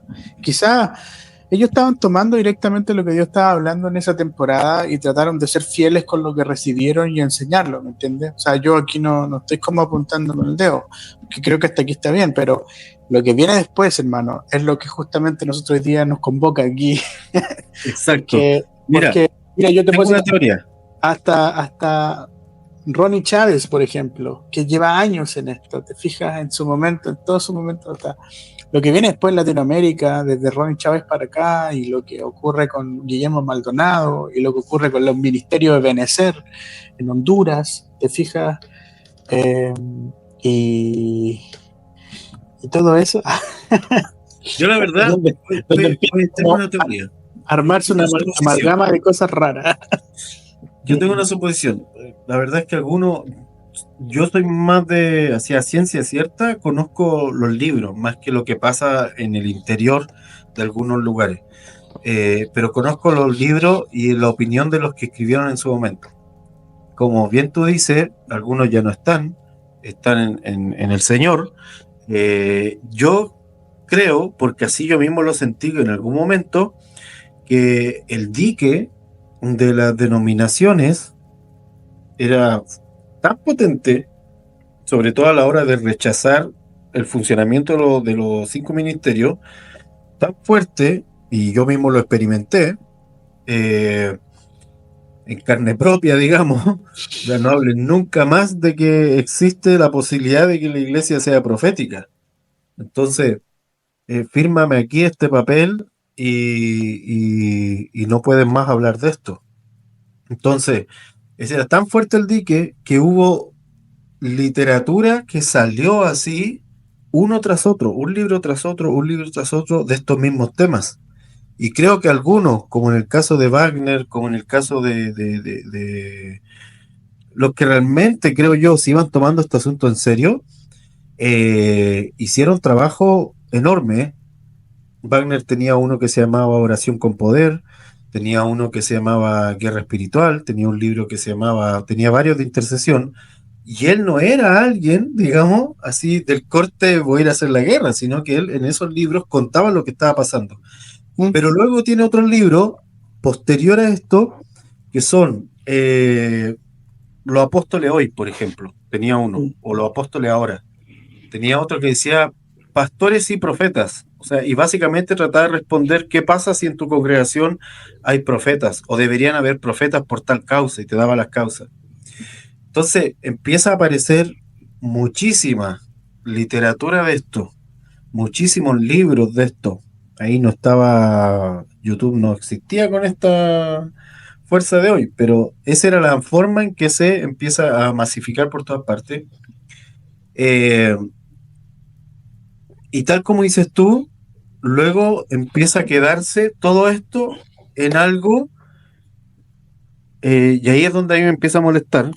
ellos estaban tomando directamente lo que Dios estaba hablando en esa temporada y trataron de ser fieles con lo que recibieron y enseñarlo, ¿me entiendes? O sea, yo aquí no estoy como apuntando con el dedo, que creo que hasta aquí está bien, pero lo que viene después, hermano, es lo que justamente nosotros hoy día nos convoca aquí. Exacto. Mira, Porque, mira, yo te tengo puedo una decir, teoría. hasta Ronnie Chávez, por ejemplo, que lleva años en esto, te fijas en su momento, en todo su momento, hasta lo que viene después en Latinoamérica, desde Ronnie Chávez para acá, y lo que ocurre con Guillermo Maldonado, y lo que ocurre con los ministerios de Benecer en Honduras, te fijas, eh, y, y todo eso, Yo la verdad, donde empieza tengo como una teoría. a armarse una Una suposición. amalgama de cosas raras. Yo tengo una suposición. La verdad es que yo soy más de hacia ciencia cierta, conozco los libros más que lo que pasa en el interior de algunos lugares. Pero conozco los libros y la opinión de los que escribieron en su momento. Como bien tú dices, algunos ya no están en el Señor. Yo creo, porque así yo mismo lo sentí en algún momento, que el dique de las denominaciones era tan potente, sobre todo a la hora de rechazar el funcionamiento de los 5 ministerios, tan fuerte, y yo mismo lo experimenté, eh, en carne propia, digamos, ya no hablen nunca más de que existe la posibilidad de que la iglesia sea profética. Entonces, fírmame aquí este papel y no pueden más hablar de esto. Entonces, ese era tan fuerte el dique que hubo literatura que salió así, uno tras otro, un libro tras otro, un libro tras otro, de estos mismos temas. Y creo que algunos, como en el caso de Wagner, como en el caso de los que realmente, creo yo, se iban tomando este asunto en serio, hicieron trabajo enorme. Wagner tenía uno que se llamaba Oración con Poder, tenía uno que se llamaba Guerra Espiritual, tenía un libro que se llamaba, tenía varios de intercesión, y él no era alguien, digamos, así del corte voy a ir a hacer la guerra, sino que él en esos libros contaba lo que estaba pasando. Pero luego tiene otros libros posterior a esto, que son Los Apóstoles Hoy, por ejemplo, tenía uno, o Los Apóstoles Ahora. Tenía otro que decía Pastores y Profetas, o sea, y básicamente trataba de responder qué pasa si en tu congregación hay profetas, o deberían haber profetas por tal causa, y te daba las causas. Entonces empieza a aparecer muchísima literatura de esto, muchísimos libros de esto. Ahí no estaba, YouTube no existía con esta fuerza de hoy, pero esa era la forma en que se empieza a masificar por todas partes. Eh, y tal como dices tú, luego empieza a quedarse todo esto en algo, y ahí es donde a mí me empieza a molestar,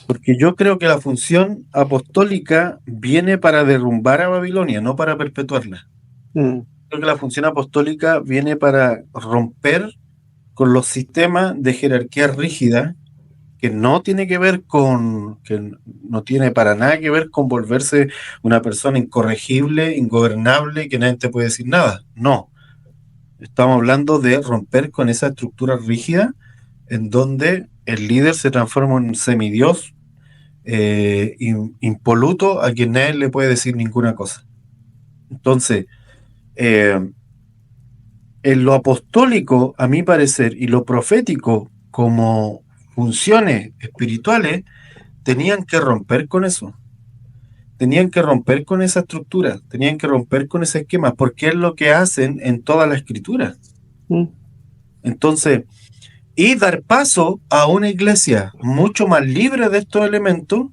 porque yo creo que la función apostólica viene para derrumbar a Babilonia, no para perpetuarla. Creo que la función apostólica viene para romper con los sistemas de jerarquía rígida que no tiene que ver que no tiene para nada que ver con volverse una persona incorregible, ingobernable, que nadie te puede decir nada. No, estamos hablando de romper con esa estructura rígida en donde el líder se transforma en un semidios, impoluto, a quien nadie le puede decir ninguna cosa. Entonces, eh, en lo apostólico, a mi parecer, y lo profético como funciones espirituales, tenían que romper con eso. Tenían que romper con esa estructura, tenían que romper con ese esquema, porque es lo que hacen en toda la escritura. Entonces, y dar paso a una iglesia mucho más libre de estos elementos,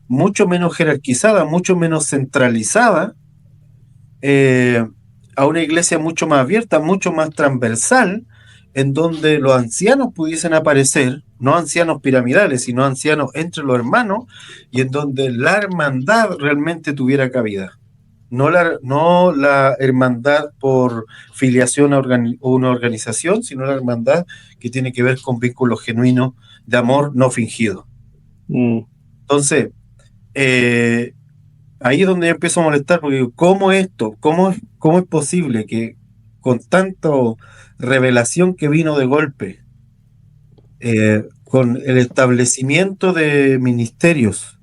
mucho menos jerarquizada, mucho menos centralizada, a una iglesia mucho más abierta, mucho más transversal, en donde los ancianos pudiesen aparecer, no ancianos piramidales, sino ancianos entre los hermanos, y en donde la hermandad realmente tuviera cabida. No la hermandad por filiación a una organización, sino la hermandad que tiene que ver con vínculos genuinos de amor no fingido. Entonces, ahí es donde yo empiezo a molestar, porque ¿cómo esto? ¿Cómo es posible que con tanto revelación que vino de golpe, con el establecimiento de ministerios,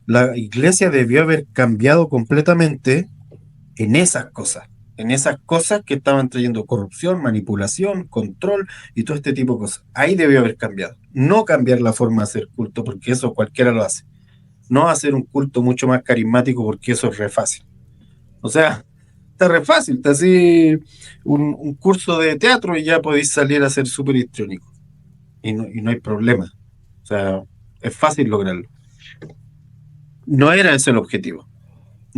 la iglesia debió haber cambiado completamente en en esas cosas que estaban trayendo corrupción, manipulación, control y todo este tipo de cosas. Ahí debió haber cambiado. No cambiar la forma de hacer culto, porque eso cualquiera lo hace. No hacer un culto mucho más carismático, porque eso es re fácil. O sea, está re fácil, está así un curso de teatro y ya podéis salir a ser súper histriónico. Y no hay problema. O sea, es fácil lograrlo. No era ese el objetivo.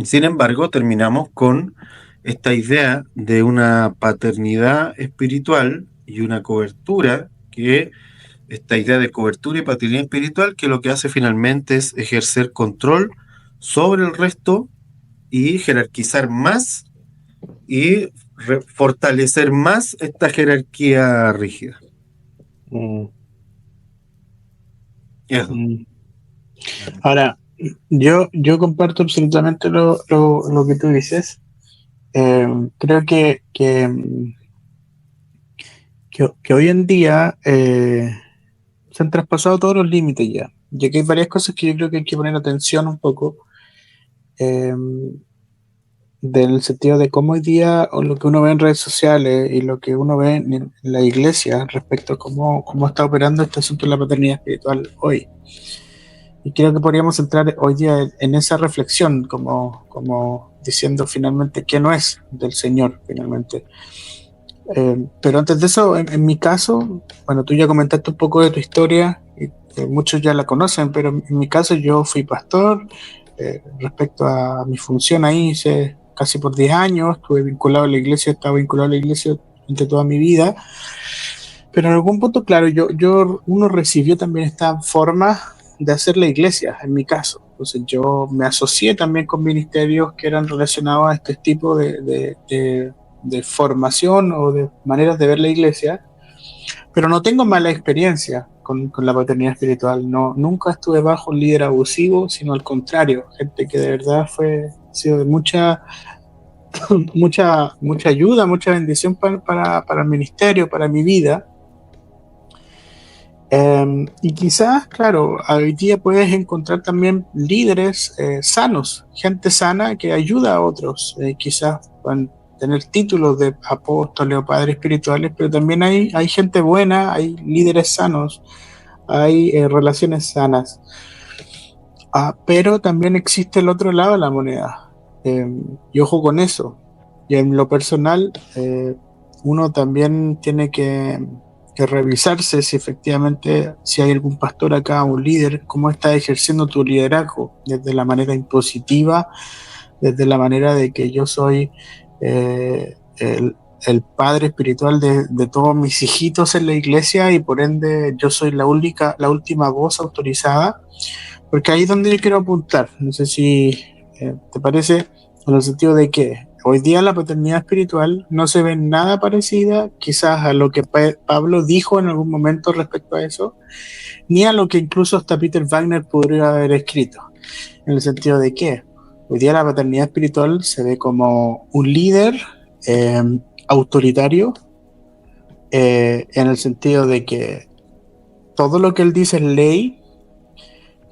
Sin embargo, terminamos con esta idea de una paternidad espiritual y una cobertura esta idea de cobertura y paternidad espiritual, que lo que hace finalmente es ejercer control sobre el resto y jerarquizar más y fortalecer más esta jerarquía rígida. Mm, Eso. mm. Ahora, yo comparto absolutamente lo que tú dices. Creo que hoy en día se han traspasado todos los límites ya. Ya que hay varias cosas que yo creo que hay que poner atención un poco, eh, del sentido de cómo hoy día o lo que uno ve en redes sociales y lo que uno ve en la iglesia respecto a cómo está operando este asunto de la paternidad espiritual hoy. Y creo que podríamos entrar hoy día en esa reflexión, como diciendo finalmente qué no es del Señor, finalmente. Pero antes de eso, en mi caso, bueno, tú ya comentaste un poco de tu historia, y muchos ya la conocen, pero en mi caso yo fui pastor. Respecto a mi función ahí, hice casi por 10 años, estuve vinculado a la iglesia, estaba vinculado a la iglesia durante toda mi vida, pero en algún punto, claro, uno recibió también esta forma de hacer la iglesia, en mi caso. Entonces yo me asocié también con ministerios que eran relacionados a este tipo de formación o de maneras de ver la iglesia, pero no tengo mala experiencia con la paternidad espiritual. No, nunca estuve bajo un líder abusivo, sino al contrario, gente que de verdad ha sido de mucha ayuda, mucha bendición para el ministerio, para mi vida. Y quizás, claro, hoy día puedes encontrar también líderes sanos, gente sana que ayuda a otros. Quizás puedan tener títulos de apóstoles o padres espirituales, pero también hay gente buena, hay líderes sanos, hay relaciones sanas. Pero también existe el otro lado de la moneda. Y ojo con eso. Y en lo personal, uno también tiene que revisarse si efectivamente, si hay algún pastor acá, un líder, cómo está ejerciendo tu liderazgo, desde la manera impositiva, desde la manera de que yo soy el padre espiritual de todos mis hijitos en la iglesia y por ende yo soy la última voz autorizada, porque ahí es donde yo quiero apuntar. No sé si te parece, en el sentido de que hoy día la paternidad espiritual no se ve nada parecida quizás a lo que Pablo dijo en algún momento respecto a eso, ni a lo que incluso hasta Peter Wagner podría haber escrito. En el sentido de que hoy día la paternidad espiritual se ve como un líder eh, autoritario, en el sentido de que todo lo que él dice es ley,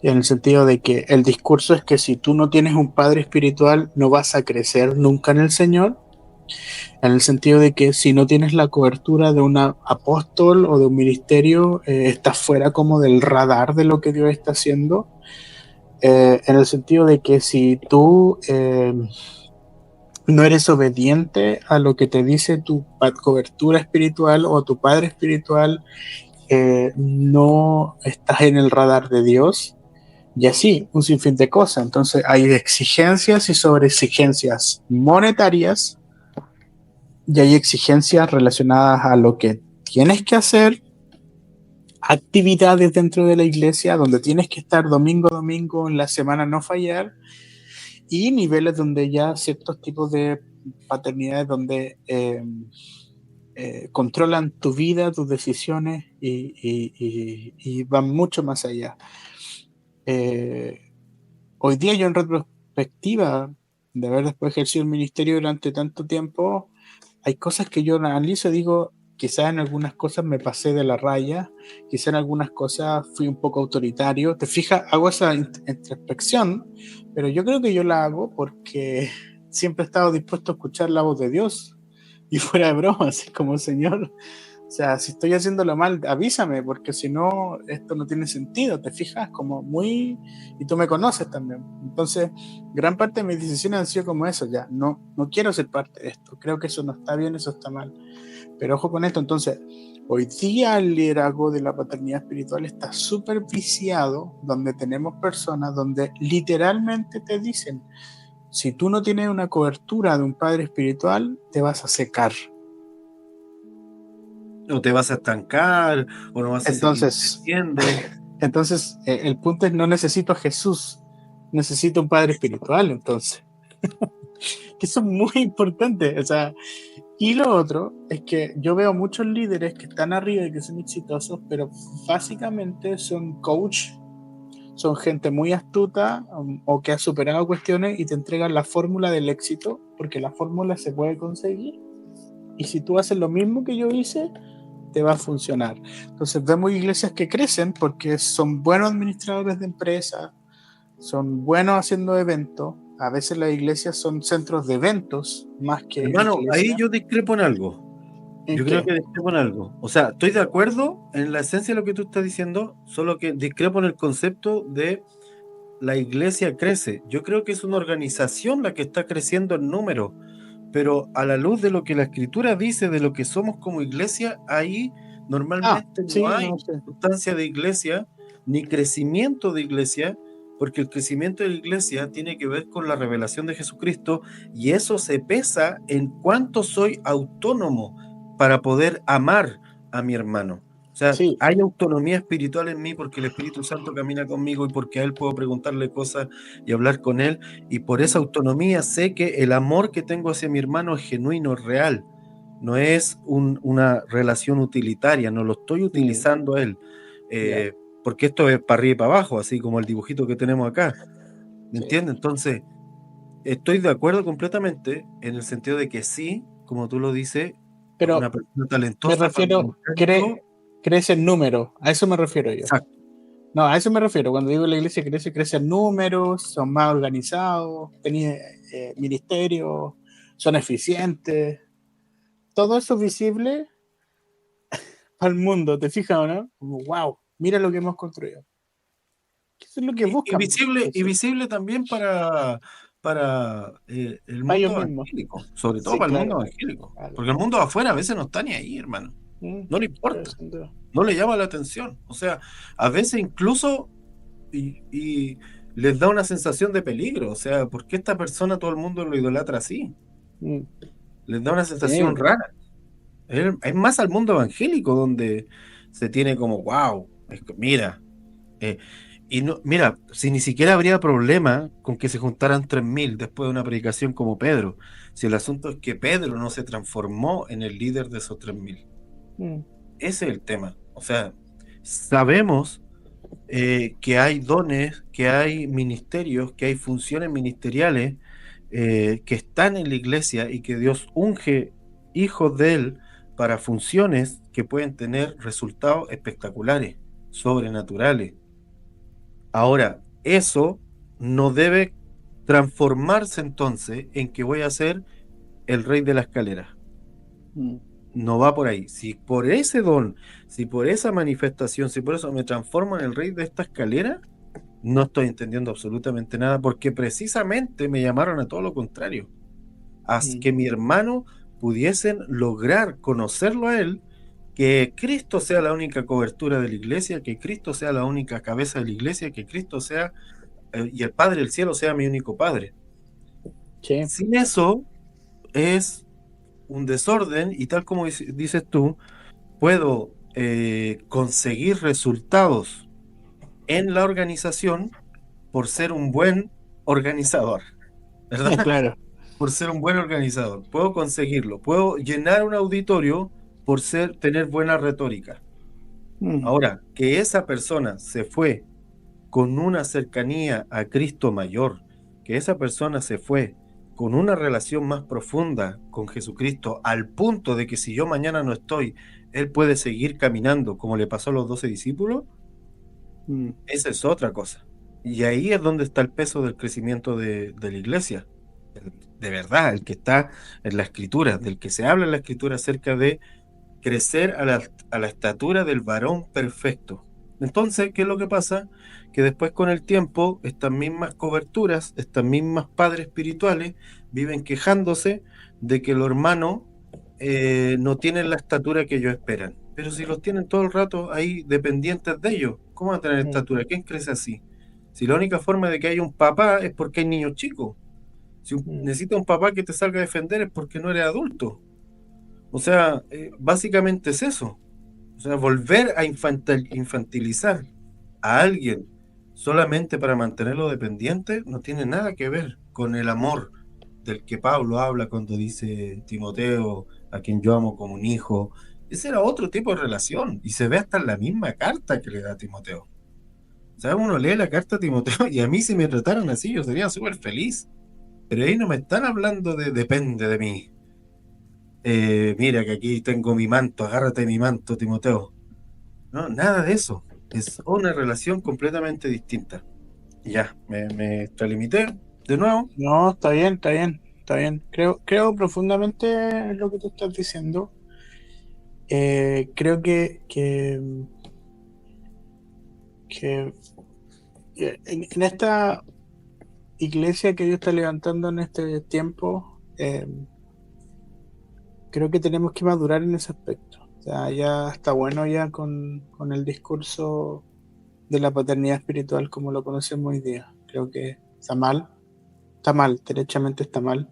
en el sentido de que el discurso es que si tú no tienes un padre espiritual no vas a crecer nunca en el Señor, en el sentido de que si no tienes la cobertura de un apóstol o de un ministerio, estás fuera como del radar de lo que Dios está haciendo, en el sentido de que si tú no eres obediente a lo que te dice tu cobertura espiritual o tu padre espiritual, no estás en el radar de Dios. Y así, un sinfín de cosas. Entonces hay exigencias y sobreexigencias monetarias y hay exigencias relacionadas a lo que tienes que hacer, actividades dentro de la iglesia donde tienes que estar domingo a domingo en la semana, no fallar, y niveles donde ya ciertos tipos de paternidades donde controlan tu vida, tus decisiones y van mucho más allá. Eh, Hoy día yo en retrospectiva, de haber después ejercido el ministerio durante tanto tiempo, hay cosas que yo analizo y digo, quizás en algunas cosas me pasé de la raya, quizás en algunas cosas fui un poco autoritario. Te fijas, hago esa introspección, pero yo creo que yo la hago porque siempre he estado dispuesto a escuchar la voz de Dios. Y fuera de broma, así como Señor, o sea, si estoy haciéndolo mal, avísame, porque si no, esto no tiene sentido, ¿te fijas? Como muy... Y tú me conoces también. Entonces, gran parte de mis decisiones han sido como eso, ya, no quiero ser parte de esto, creo que eso no está bien, eso está mal. Pero ojo con esto, entonces, hoy día el liderazgo de la paternidad espiritual está súper viciado, donde tenemos personas donde literalmente te dicen, si tú no tienes una cobertura de un padre espiritual, te vas a secar. O te vas a estancar, o no vas a seguir Entonces, creciendo. el punto es, no necesito a Jesús, necesito un padre espiritual, entonces. Que eso es muy importante, o sea, y lo otro es que yo veo muchos líderes que están arriba y que son exitosos, pero básicamente son coach, son gente muy astuta o que ha superado cuestiones y te entregan la fórmula del éxito, porque la fórmula se puede conseguir. Y si tú haces lo mismo que yo hice, te va a funcionar. Entonces vemos iglesias que crecen porque son buenos administradores de empresas, son buenos haciendo eventos. A veces las iglesias son centros de eventos más que Hermano, ahí iglesias. yo discrepo en algo. ¿En Yo creo qué? que discrepo en algo. O sea, estoy de acuerdo en la esencia de lo que tú estás diciendo, solo que discrepo en el concepto de la iglesia crece. Yo creo que es una organización la que está creciendo en número, pero a la luz de lo que la escritura dice de lo que somos como iglesia, ahí normalmente no Sí, hay no sé. sustancia de iglesia ni crecimiento de iglesia, porque el crecimiento de la iglesia tiene que ver con la revelación de Jesucristo y eso se pesa en cuánto soy autónomo para poder amar a mi hermano. O sea, Sí, hay autonomía espiritual en mí porque el Espíritu Santo camina conmigo y porque a Él puedo preguntarle cosas y hablar con Él. Y por esa autonomía sé que el amor que tengo hacia mi hermano es genuino, es real. No es una relación utilitaria, no lo estoy utilizando a Él. ya, Porque esto es para arriba y para abajo, así como el dibujito que tenemos acá. ¿Me sí. entiendes? Entonces, estoy de acuerdo completamente en el sentido de que sí, como tú lo dices, Pero una persona me talentosa para refiero, administrar esto. crece en número, a eso me refiero yo. Exacto. No, a eso me refiero. Cuando digo la iglesia crece, crece en números, son más organizados, tienen ministerios, son eficientes. Todo eso visible al mundo, ¿te fijas o no? Como, wow, mira lo que hemos construido. Eso es lo que Y buscan. visible, y Eso, visible también para el para ellos mundo mismos. evangélico, sobre todo Sí, para el mundo claro. evangélico, Claro. porque el mundo de afuera a veces no está ni ahí, hermano, no le Claro, importa, sin duda. no le llama la atención, o sea, a veces incluso y les da una sensación de peligro, o sea, ¿por qué esta persona todo el mundo lo idolatra así? Mm, Les da una sensación sí, rara. Es más al mundo evangélico donde se tiene como, wow, mira. Eh, y no, mira, si ni siquiera habría problema con que se juntaran 3.000 después de una predicación como Pedro, si el asunto es que Pedro no se transformó en el líder de esos 3.000. mm, Ese es el tema. O sea, sabemos que hay dones, que hay ministerios, que hay funciones ministeriales que están en la iglesia y que Dios unge hijos de Él para funciones que pueden tener resultados espectaculares, sobrenaturales. Ahora, eso no debe transformarse entonces en que voy a ser el rey de la escalera. mm, No va por ahí. Si por ese don, si por esa manifestación, si por eso me transformo en el rey de esta escalera, no estoy entendiendo absolutamente nada, porque precisamente me llamaron a todo lo contrario, a mm, que mi hermano pudiesen lograr conocerlo a él, que Cristo sea la única cobertura de la iglesia, que Cristo sea la única cabeza de la iglesia, que Cristo sea y el Padre del cielo sea mi único Padre. sí, Sin eso es un desorden y tal como dices tú, puedo conseguir resultados en la organización por ser un buen organizador, ¿verdad? claro. Por ser un buen organizador. Puedo conseguirlo. Puedo llenar un auditorio por tener buena retórica. Mm, Ahora, que esa persona se fue con una cercanía a Cristo mayor, que esa persona se fue con una relación más profunda con Jesucristo, al punto de que si yo mañana no estoy, Él puede seguir caminando como le pasó a los 12 discípulos, esa es otra cosa. Y ahí es donde está el peso del crecimiento de la iglesia. De verdad, el que está en la escritura, del que se habla en la escritura acerca de crecer a la estatura del varón perfecto. Entonces, ¿qué es lo que pasa? Que después con el tiempo, estas mismas coberturas, estas mismas padres espirituales, viven quejándose de que los hermanos no tienen la estatura que ellos esperan. Pero si los tienen todo el rato ahí dependientes de ellos, ¿cómo van a tener estatura? ¿Quién crece así? Si la única forma de que haya un papá es porque hay niños chicos. Si necesitas un papá que te salga a defender es porque no eres adulto. O sea, básicamente es eso. O sea, volver a infantilizar a alguien solamente para mantenerlo dependiente no tiene nada que ver con el amor del que Pablo habla cuando dice Timoteo, a quien yo amo como un hijo. Ese era otro tipo de relación y se ve hasta en la misma carta que le da a Timoteo. O sea, uno lee la carta a Timoteo y a mí si me trataran así yo sería súper feliz. Pero ahí no me están hablando de depende de mí. Mira que aquí tengo mi manto, agárrate mi manto, Timoteo. No, nada de eso. Es una relación completamente distinta. Ya, me extralimité de nuevo. No, está bien, está bien, está bien. Creo profundamente en lo que tú estás diciendo. Creo que en esta iglesia que Dios está levantando en este tiempo, creo que tenemos que madurar en ese aspecto. O sea, ya está bueno ya con el discurso de la paternidad espiritual como lo conocemos hoy día. Creo que está mal, derechamente está mal.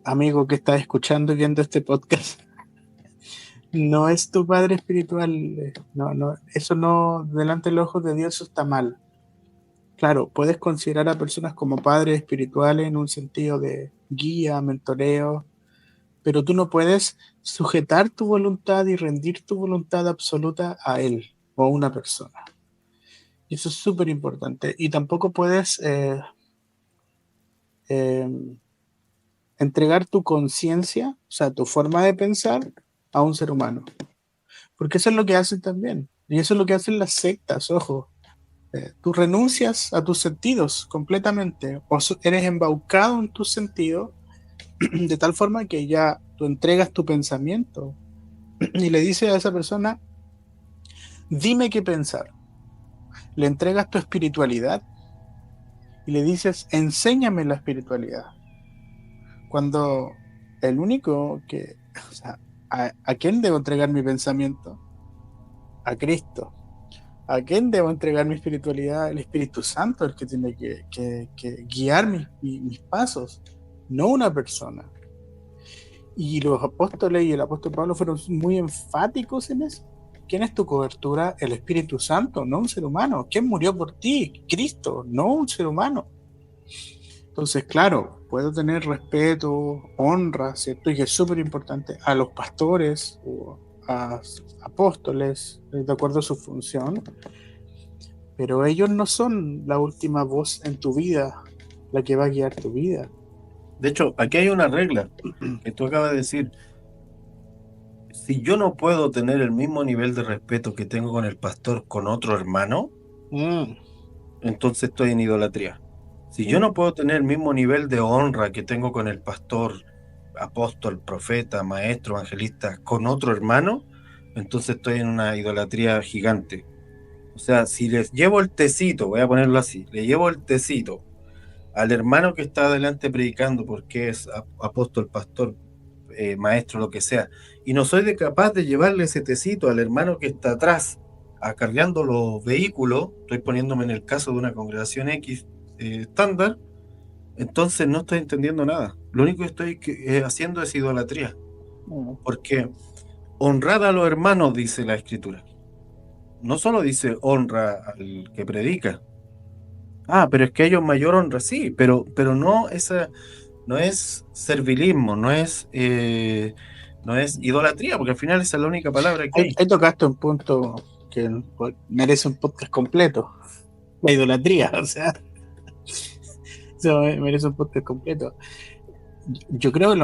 Amigo que estás escuchando y viendo este podcast, no es tu padre espiritual, no, eso no, delante de los ojos de Dios eso está mal. Claro, puedes considerar a personas como padres espirituales en un sentido de guía, mentoreo, pero tú no puedes sujetar tu voluntad y rendir tu voluntad absoluta a él o a una persona. Y eso es súper importante. Y tampoco puedes eh, entregar tu conciencia, o sea, tu forma de pensar a un ser humano. Porque eso es lo que hacen también. Y eso es lo que hacen las sectas, ojo. Tú renuncias a tus sentidos completamente, o eres embaucado en tus sentidos de tal forma que ya tú entregas tu pensamiento y le dices a esa persona, dime qué pensar. Le entregas tu espiritualidad y le dices, enséñame la espiritualidad. Cuando el único que, o sea, ¿a quién debo entregar mi pensamiento? A Cristo. ¿A quién debo entregar mi espiritualidad? El Espíritu Santo, el que tiene que guiar mis pasos, no una persona. Y los apóstoles y el apóstol Pablo fueron muy enfáticos en eso. ¿Quién es tu cobertura? El Espíritu Santo, no un ser humano. ¿Quién murió por ti? Cristo, no un ser humano. Entonces, claro, puedo tener respeto, honra, ¿cierto? Y que es súper importante a los pastores o a apóstoles, de acuerdo a su función, pero ellos no son la última voz en tu vida, la que va a guiar tu vida. De hecho, aquí hay una regla que tú acabas de decir. Si yo no puedo tener el mismo nivel de respeto que tengo con el pastor con otro hermano, entonces estoy en idolatría. Si yo no puedo tener el mismo nivel de honra que tengo con el pastor, apóstol, profeta, maestro, evangelista, con otro hermano, entonces estoy en una idolatría gigante. O sea, si les llevo el tecito, voy a ponerlo así, le llevo el tecito al hermano que está adelante predicando porque es apóstol, pastor, maestro, lo que sea, y no soy capaz de llevarle ese tecito al hermano que está atrás, acarreando los vehículos, estoy poniéndome en el caso de una congregación X estándar, entonces no estoy entendiendo nada. Lo único que estoy haciendo es idolatría, porque honrad a los hermanos, dice la escritura. No solo dice honra al que predica. Ah, pero es que ellos mayor honra, sí, pero no esa, no es servilismo, no es idolatría, porque al final esa es la única palabra que hay. Ahí tocaste un punto que merece un podcast completo, la idolatría, o sea, Eso merece un podcast completo. Yo creo que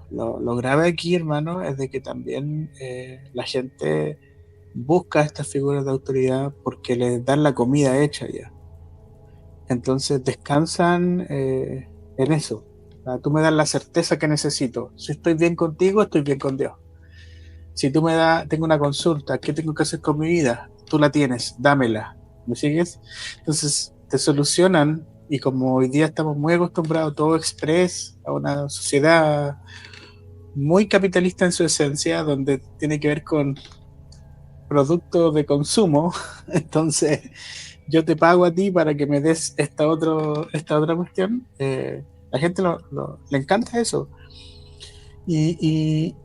lo grave aquí, hermano, es de que también la gente busca estas figuras de autoridad porque les dan la comida hecha ya. Entonces descansan en eso. O sea, tú me das la certeza que necesito. Si estoy bien contigo, estoy bien con Dios. Si tú me das, tengo una consulta, ¿qué tengo que hacer con mi vida? Tú la tienes, dámela. ¿Me sigues? Entonces te solucionan y como hoy día estamos muy acostumbrados todo express a una sociedad muy capitalista en su esencia, donde tiene que ver con productos de consumo, entonces yo te pago a ti para que me des esta otra cuestión. La gente le encanta eso. Y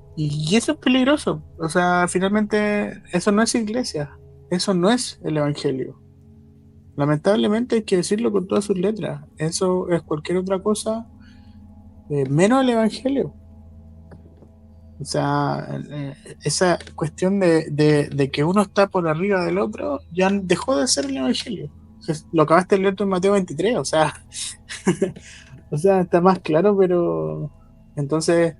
eso es peligroso. O sea, finalmente eso no es iglesia, eso no es el Evangelio. Lamentablemente hay que decirlo con todas sus letras. Eso es cualquier otra cosa menos el Evangelio. O sea, esa cuestión de que uno está por arriba del otro ya dejó de ser el Evangelio. Lo acabaste de leer tú en Mateo 23, o sea, o sea, está más claro, pero entonces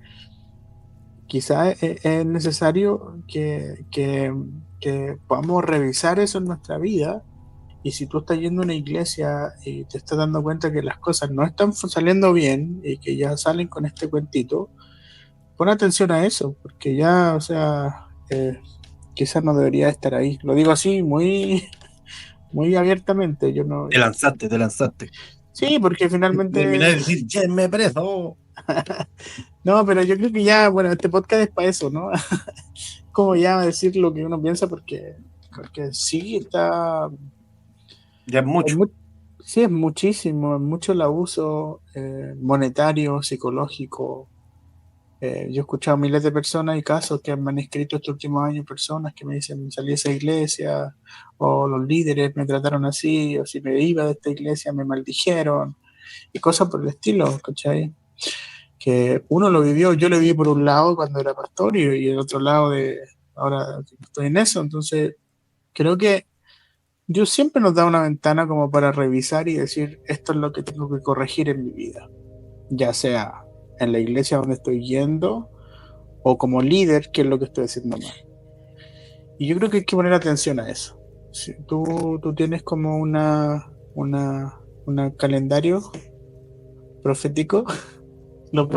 quizás es necesario que podamos revisar eso en nuestra vida. Y si tú estás yendo a una iglesia y te estás dando cuenta que las cosas no están saliendo bien y que ya salen con este cuentito, pon atención a eso, porque ya, o sea, quizás no debería estar ahí. Lo digo así, muy abiertamente. Yo no. Te lanzaste, te lanzaste. Sí, porque Terminé finalmente. de decir, llévenme preso. No, pero yo creo que ya, bueno, este podcast es para eso, ¿no? Como ya decir lo que uno piensa, porque sí está. Ya es mucho. Sí, es muchísimo, es mucho el abuso monetario, psicológico. Yo he escuchado miles de personas y casos que me han escrito estos últimos años, personas que me dicen, salí de esa iglesia, o los líderes me trataron así, o si me iba de esta iglesia me maldijeron, y cosas por el estilo, ¿cachai? Que uno lo vivió, yo lo viví por un lado cuando era pastor y el otro lado de ahora estoy en eso, entonces creo que Dios siempre nos da una ventana como para revisar y decir, esto es lo que tengo que corregir en mi vida, ya sea en la iglesia donde estoy yendo, o como líder, qué es lo que estoy haciendo mal. Y yo creo que hay que poner atención a eso. Si tú tienes como una calendario profético, lo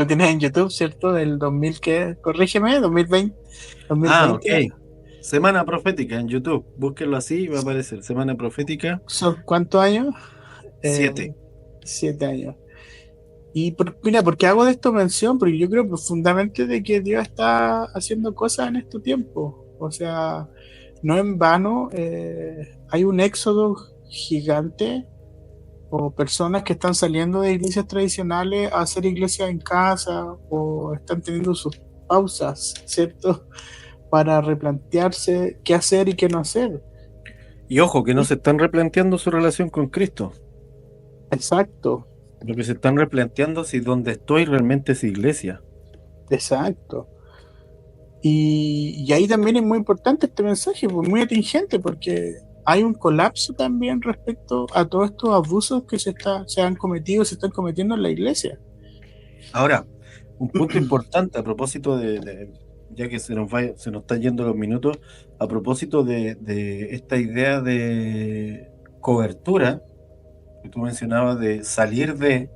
tienes en YouTube, ¿cierto? Del 2000, ¿qué? Corrígeme, 2020. Ok. 2020. Semana Profética en YouTube. Búsquenlo así y va a aparecer. Semana Profética ¿Son cuántos años? 7. 7 años. Y mira, ¿por qué hago de esto mención? Porque yo creo profundamente de que Dios está haciendo cosas en este tiempo. O sea, no en vano hay un éxodo gigante o personas que están saliendo de iglesias tradicionales a hacer iglesias en casa o están teniendo sus pausas, ¿cierto? Para replantearse qué hacer y qué no hacer. Y ojo, que no Y- se están replanteando su relación con Cristo. Exacto, Lo que se están replanteando es si donde estoy realmente es iglesia. exacto. Y ahí también es muy importante este mensaje, pues muy atingente, porque hay un colapso también respecto a todos estos abusos que se han cometido, se están cometiendo en la iglesia. Ahora, un punto importante a propósito ya que se nos están yendo los minutos, a propósito de esta idea de cobertura que tú mencionabas de salir de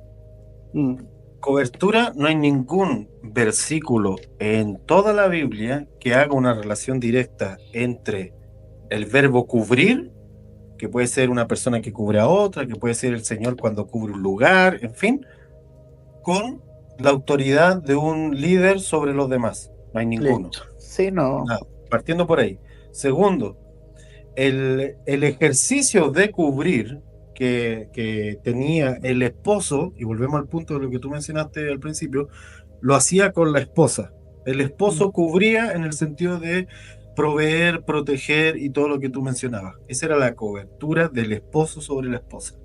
Mm, cobertura, no hay ningún versículo en toda la Biblia que haga una relación directa entre el verbo cubrir, que puede ser una persona que cubre a otra, que puede ser el Señor cuando cubre un lugar, en fin, con la autoridad de un líder sobre los demás. No hay ninguno. listo. Sí, no. Nada. Partiendo por ahí. Segundo, el ejercicio de cubrir que tenía el esposo, y volvemos al punto de lo que tú mencionaste al principio, lo hacía con la esposa. El Mm, esposo cubría en el sentido de proveer, proteger y todo lo que tú mencionabas. Esa era la cobertura del esposo sobre la esposa.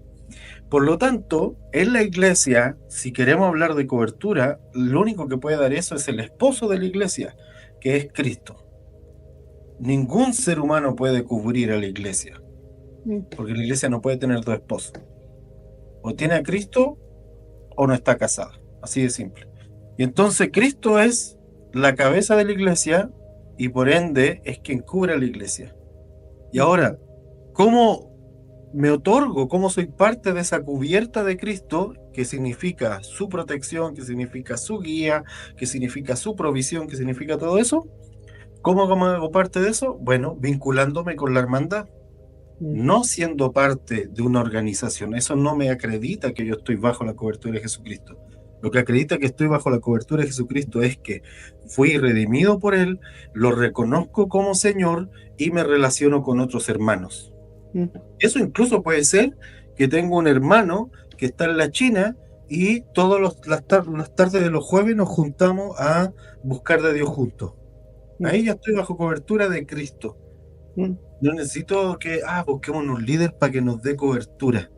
Por lo tanto, en la iglesia, si queremos hablar de cobertura, lo único que puede dar eso es el esposo de la iglesia, que es Cristo. Ningún ser humano puede cubrir a la iglesia, mm, porque la iglesia no puede tener dos esposos. O tiene a Cristo o no está casada. Así de simple. Y entonces Cristo es la cabeza de la iglesia y por ende es quien cubre a la iglesia. Y ahora, ¿cómo me otorgo? ¿Cómo soy parte de esa cubierta de Cristo que significa su protección, que significa su guía, que significa su provisión, que significa todo eso? ¿Cómo hago parte de eso? Bueno, vinculándome con la hermandad, no siendo parte de una organización. Eso no me acredita que yo estoy bajo la cobertura de Jesucristo. Lo que acredita que estoy bajo la cobertura de Jesucristo es que fui redimido por Él, lo reconozco como Señor y me relaciono con otros hermanos. Eso incluso puede ser que tengo un hermano que está en la China y todas las tardes de los jueves nos juntamos a buscar de Dios juntos. Ahí ya estoy bajo cobertura de Cristo. No necesito que busquemos un líder para que nos dé cobertura.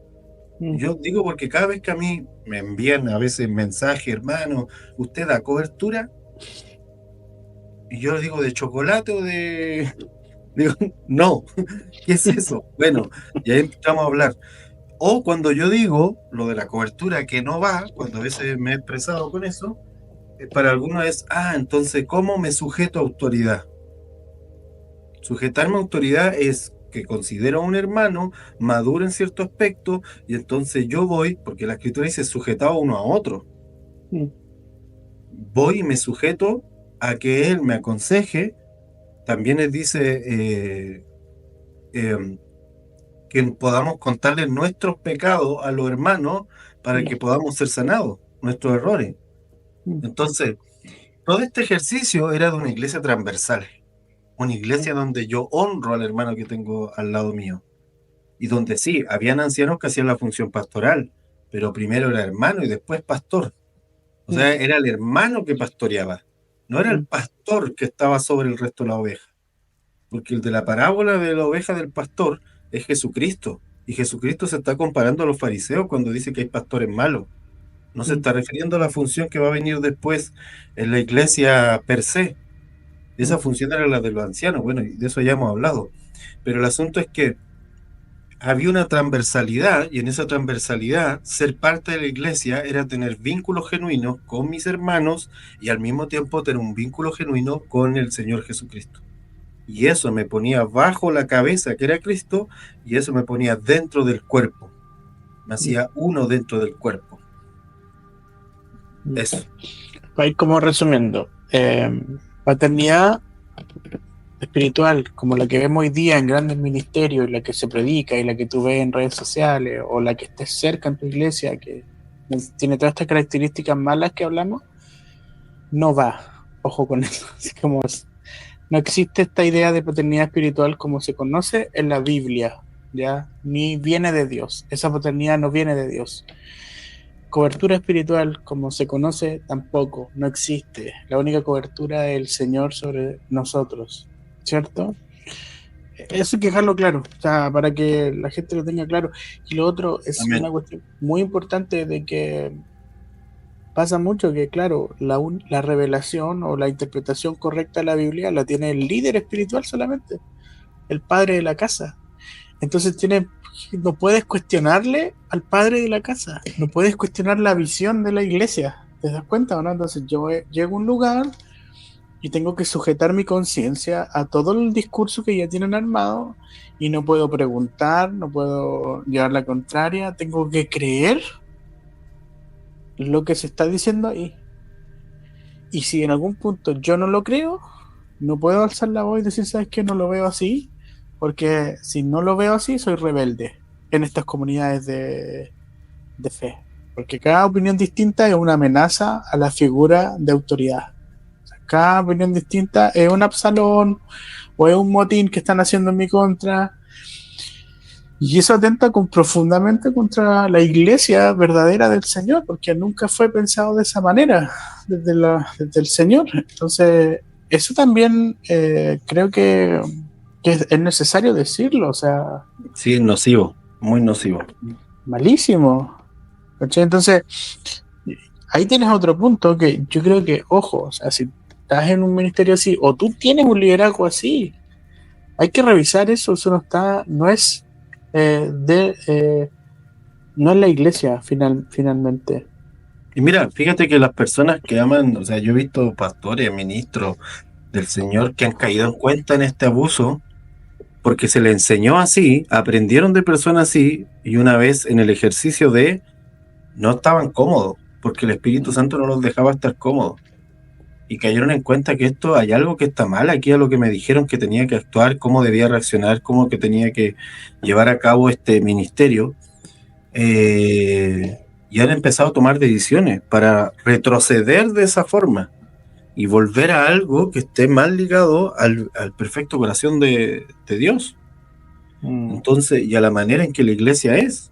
Yo digo porque cada vez que a mí me envían a veces mensajes, hermano, ¿usted da cobertura? Y yo digo, ¿de chocolate o de...? Digo, no, ¿qué es eso? Bueno, y ahí empezamos a hablar. O cuando yo digo lo de la cobertura que no va, cuando a veces me he expresado con eso, para algunos es, entonces, ¿cómo me sujeto a autoridad? Sujetarme a autoridad es que considero a un hermano maduro en cierto aspecto y entonces yo voy, porque la escritura dice sujetado uno a otro. Voy y me sujeto a que él me aconseje. También él dice que podamos contarle nuestros pecados a los hermanos para que podamos ser sanados, nuestros errores. Entonces, todo este ejercicio era de una iglesia transversal. Una iglesia donde yo honro al hermano que tengo al lado mío. Y donde sí, habían ancianos que hacían la función pastoral, pero primero era hermano y después pastor. O sea, era el hermano que pastoreaba, no era el pastor que estaba sobre el resto de la oveja. Porque el de la parábola de la oveja del pastor es Jesucristo. Y Jesucristo se está comparando a los fariseos cuando dice que hay pastores malos. No se está refiriendo a la función que va a venir después en la iglesia per se. Esa función era la de los ancianos, bueno, y de eso ya hemos hablado. Pero el asunto es que había una transversalidad, y en esa transversalidad, ser parte de la iglesia era tener vínculos genuinos con mis hermanos y al mismo tiempo tener un vínculo genuino con el Señor Jesucristo. Y eso me ponía bajo la cabeza, que era Cristo, y eso me ponía dentro del cuerpo. Me hacía uno dentro del cuerpo. Eso. Para ir como resumiendo, paternidad espiritual, como la que vemos hoy día en grandes ministerios, y la que se predica, y la que tú ves en redes sociales, o la que estés cerca en tu iglesia, que tiene todas estas características malas que hablamos, no va. Ojo con eso. Así como no existe esta idea de paternidad espiritual como se conoce en la Biblia, ¿ya? Ni viene de Dios. Esa paternidad no viene de Dios. Cobertura espiritual como se conoce tampoco, no existe. La única cobertura es el Señor sobre nosotros, ¿cierto? Eso hay que dejarlo claro, o sea, para que la gente lo tenga claro. Y lo otro es una cuestión muy importante de que pasa mucho que, claro, la revelación o la interpretación correcta de la Biblia la tiene el líder espiritual solamente, el padre de la casa. Entonces no puedes cuestionarle al padre de la casa, no puedes cuestionar la visión de la iglesia, ¿te das cuenta o no? Entonces yo llego a un lugar y tengo que sujetar mi conciencia a todo el discurso que ya tienen armado y no puedo preguntar, no puedo llevar la contraria, tengo que creer lo que se está diciendo ahí. Y si en algún punto yo no lo creo, no puedo alzar la voz y decir, ¿sabes qué? No lo veo así. Porque si no lo veo así, soy rebelde en estas comunidades de fe. Porque cada opinión distinta es una amenaza a la figura de autoridad. O sea, cada opinión distinta es un Absalón o es un motín que están haciendo en mi contra. Y eso atenta profundamente contra la iglesia verdadera del Señor, porque nunca fue pensado de esa manera desde el Señor. Entonces, eso también creo que es necesario decirlo, o sea... Sí, es nocivo, muy nocivo. Malísimo. ¿Cachai? Entonces, ahí tienes otro punto que yo creo que, ojo, o sea, si estás en un ministerio así, o tú tienes un liderazgo así, hay que revisar eso, eso no es No es la iglesia, finalmente. Y mira, fíjate que las personas que aman, o sea, yo he visto pastores, ministros del Señor que han caído en cuenta en este abuso porque se les enseñó así, aprendieron de personas así y una vez en el ejercicio de no estaban cómodos porque el Espíritu Santo no los dejaba estar cómodos y cayeron en cuenta que esto hay algo que está mal aquí a lo que me dijeron que tenía que actuar, cómo debía reaccionar, cómo que tenía que llevar a cabo este ministerio. Y han empezado a tomar decisiones para retroceder de esa forma y volver a algo que esté más ligado al perfecto corazón de Dios. Entonces, y a la manera en que la iglesia es.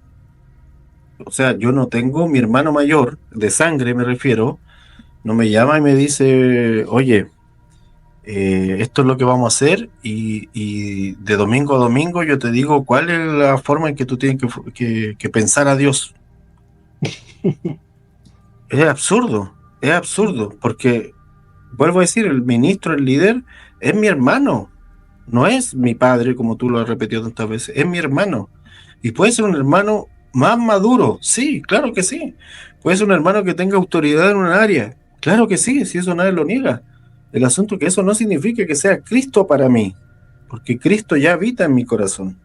O sea, yo no tengo mi hermano mayor, de sangre me refiero, no me llama y me dice, oye, esto es lo que vamos a hacer y de domingo a domingo yo te digo cuál es la forma en que tú tienes que pensar a Dios. Es absurdo, porque vuelvo a decir, el ministro, el líder, es mi hermano, no es mi padre, como tú lo has repetido tantas veces, es mi hermano. Y puede ser un hermano más maduro, sí, claro que sí. Puede ser un hermano que tenga autoridad en un área, claro que sí, si eso nadie lo niega. El asunto es que eso no significa que sea Cristo para mí, porque Cristo ya habita en mi corazón.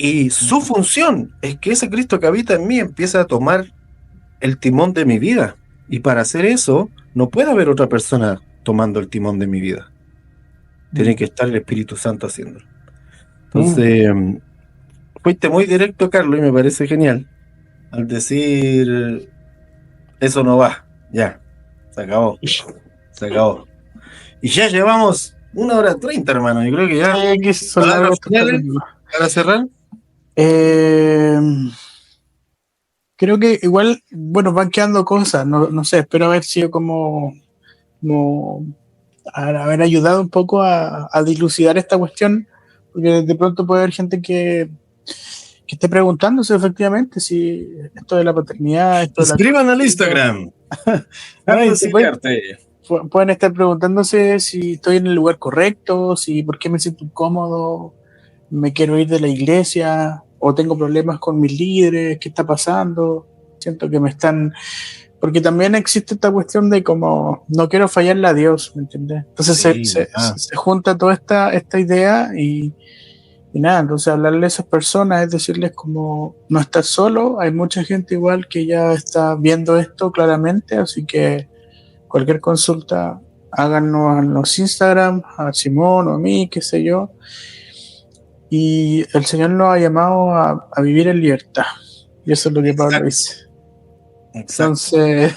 Y su función es que ese Cristo que habita en mí empiece a tomar el timón de mi vida. Y para hacer eso, no puede haber otra persona tomando el timón de mi vida. Tiene que estar el Espíritu Santo haciéndolo. Entonces, fuiste muy directo, Carlos, y me parece genial. Al decir, eso no va, ya, se acabó. Se acabó. Y ya llevamos 1 hora 30, hermano. Yo creo que ya. ¿Palabras finales para cerrar? Creo que igual, bueno, van quedando cosas, no sé, espero haber sido como haber ayudado un poco a dilucidar esta cuestión, porque de pronto puede haber gente que esté preguntándose efectivamente si esto de la paternidad, esto escriban al Instagram. Pueden estar preguntándose si estoy en el lugar correcto, si por qué me siento incómodo, me quiero ir de la iglesia, o tengo problemas con mis líderes, qué está pasando, siento que me están... Porque también existe esta cuestión de como, no quiero fallarle a Dios, ¿me entiendes? Entonces sí, se junta toda esta idea y nada, entonces hablarle a esas personas es decirles como, no estás solo, hay mucha gente igual que ya está viendo esto claramente, así que cualquier consulta, háganos en los Instagram, a Simón o a mí, qué sé yo. Y el Señor nos ha llamado a vivir en libertad. Y eso es lo que Pablo dice. Entonces,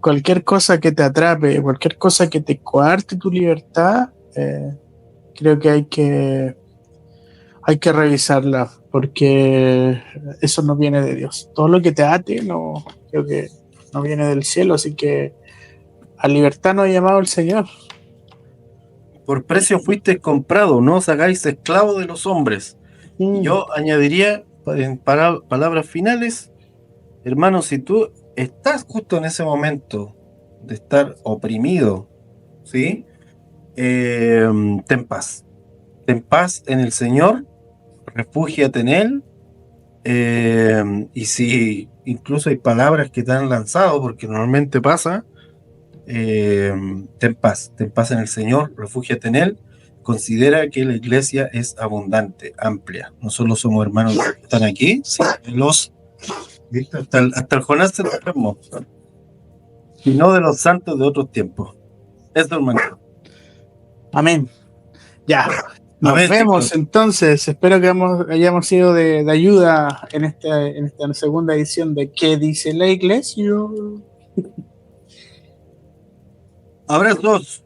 cualquier cosa que te atrape, cualquier cosa que te coarte tu libertad, creo que hay que revisarla, porque eso no viene de Dios. Todo lo que te ate, creo que no viene del cielo, así que a libertad nos ha llamado el Señor. Por precio fuiste comprado, no os hagáis esclavos de los hombres. Yo añadiría en palabras finales, hermano, si tú estás justo en ese momento de estar oprimido, ¿sí? Ten paz. Ten paz en el Señor, refúgiate en Él, y si incluso hay palabras que te han lanzado, porque normalmente pasa, ten paz en el Señor, refúgiate en Él, considera que la iglesia es abundante, amplia, no solo somos hermanos que están aquí, sino hasta el Jonás se enfermó, sino de los santos de otros tiempos. Eso, hermano. Amén. Ya. Nos vemos entonces. Espero que hayamos sido de ayuda en esta segunda edición de ¿Qué dice la iglesia? Abrazos.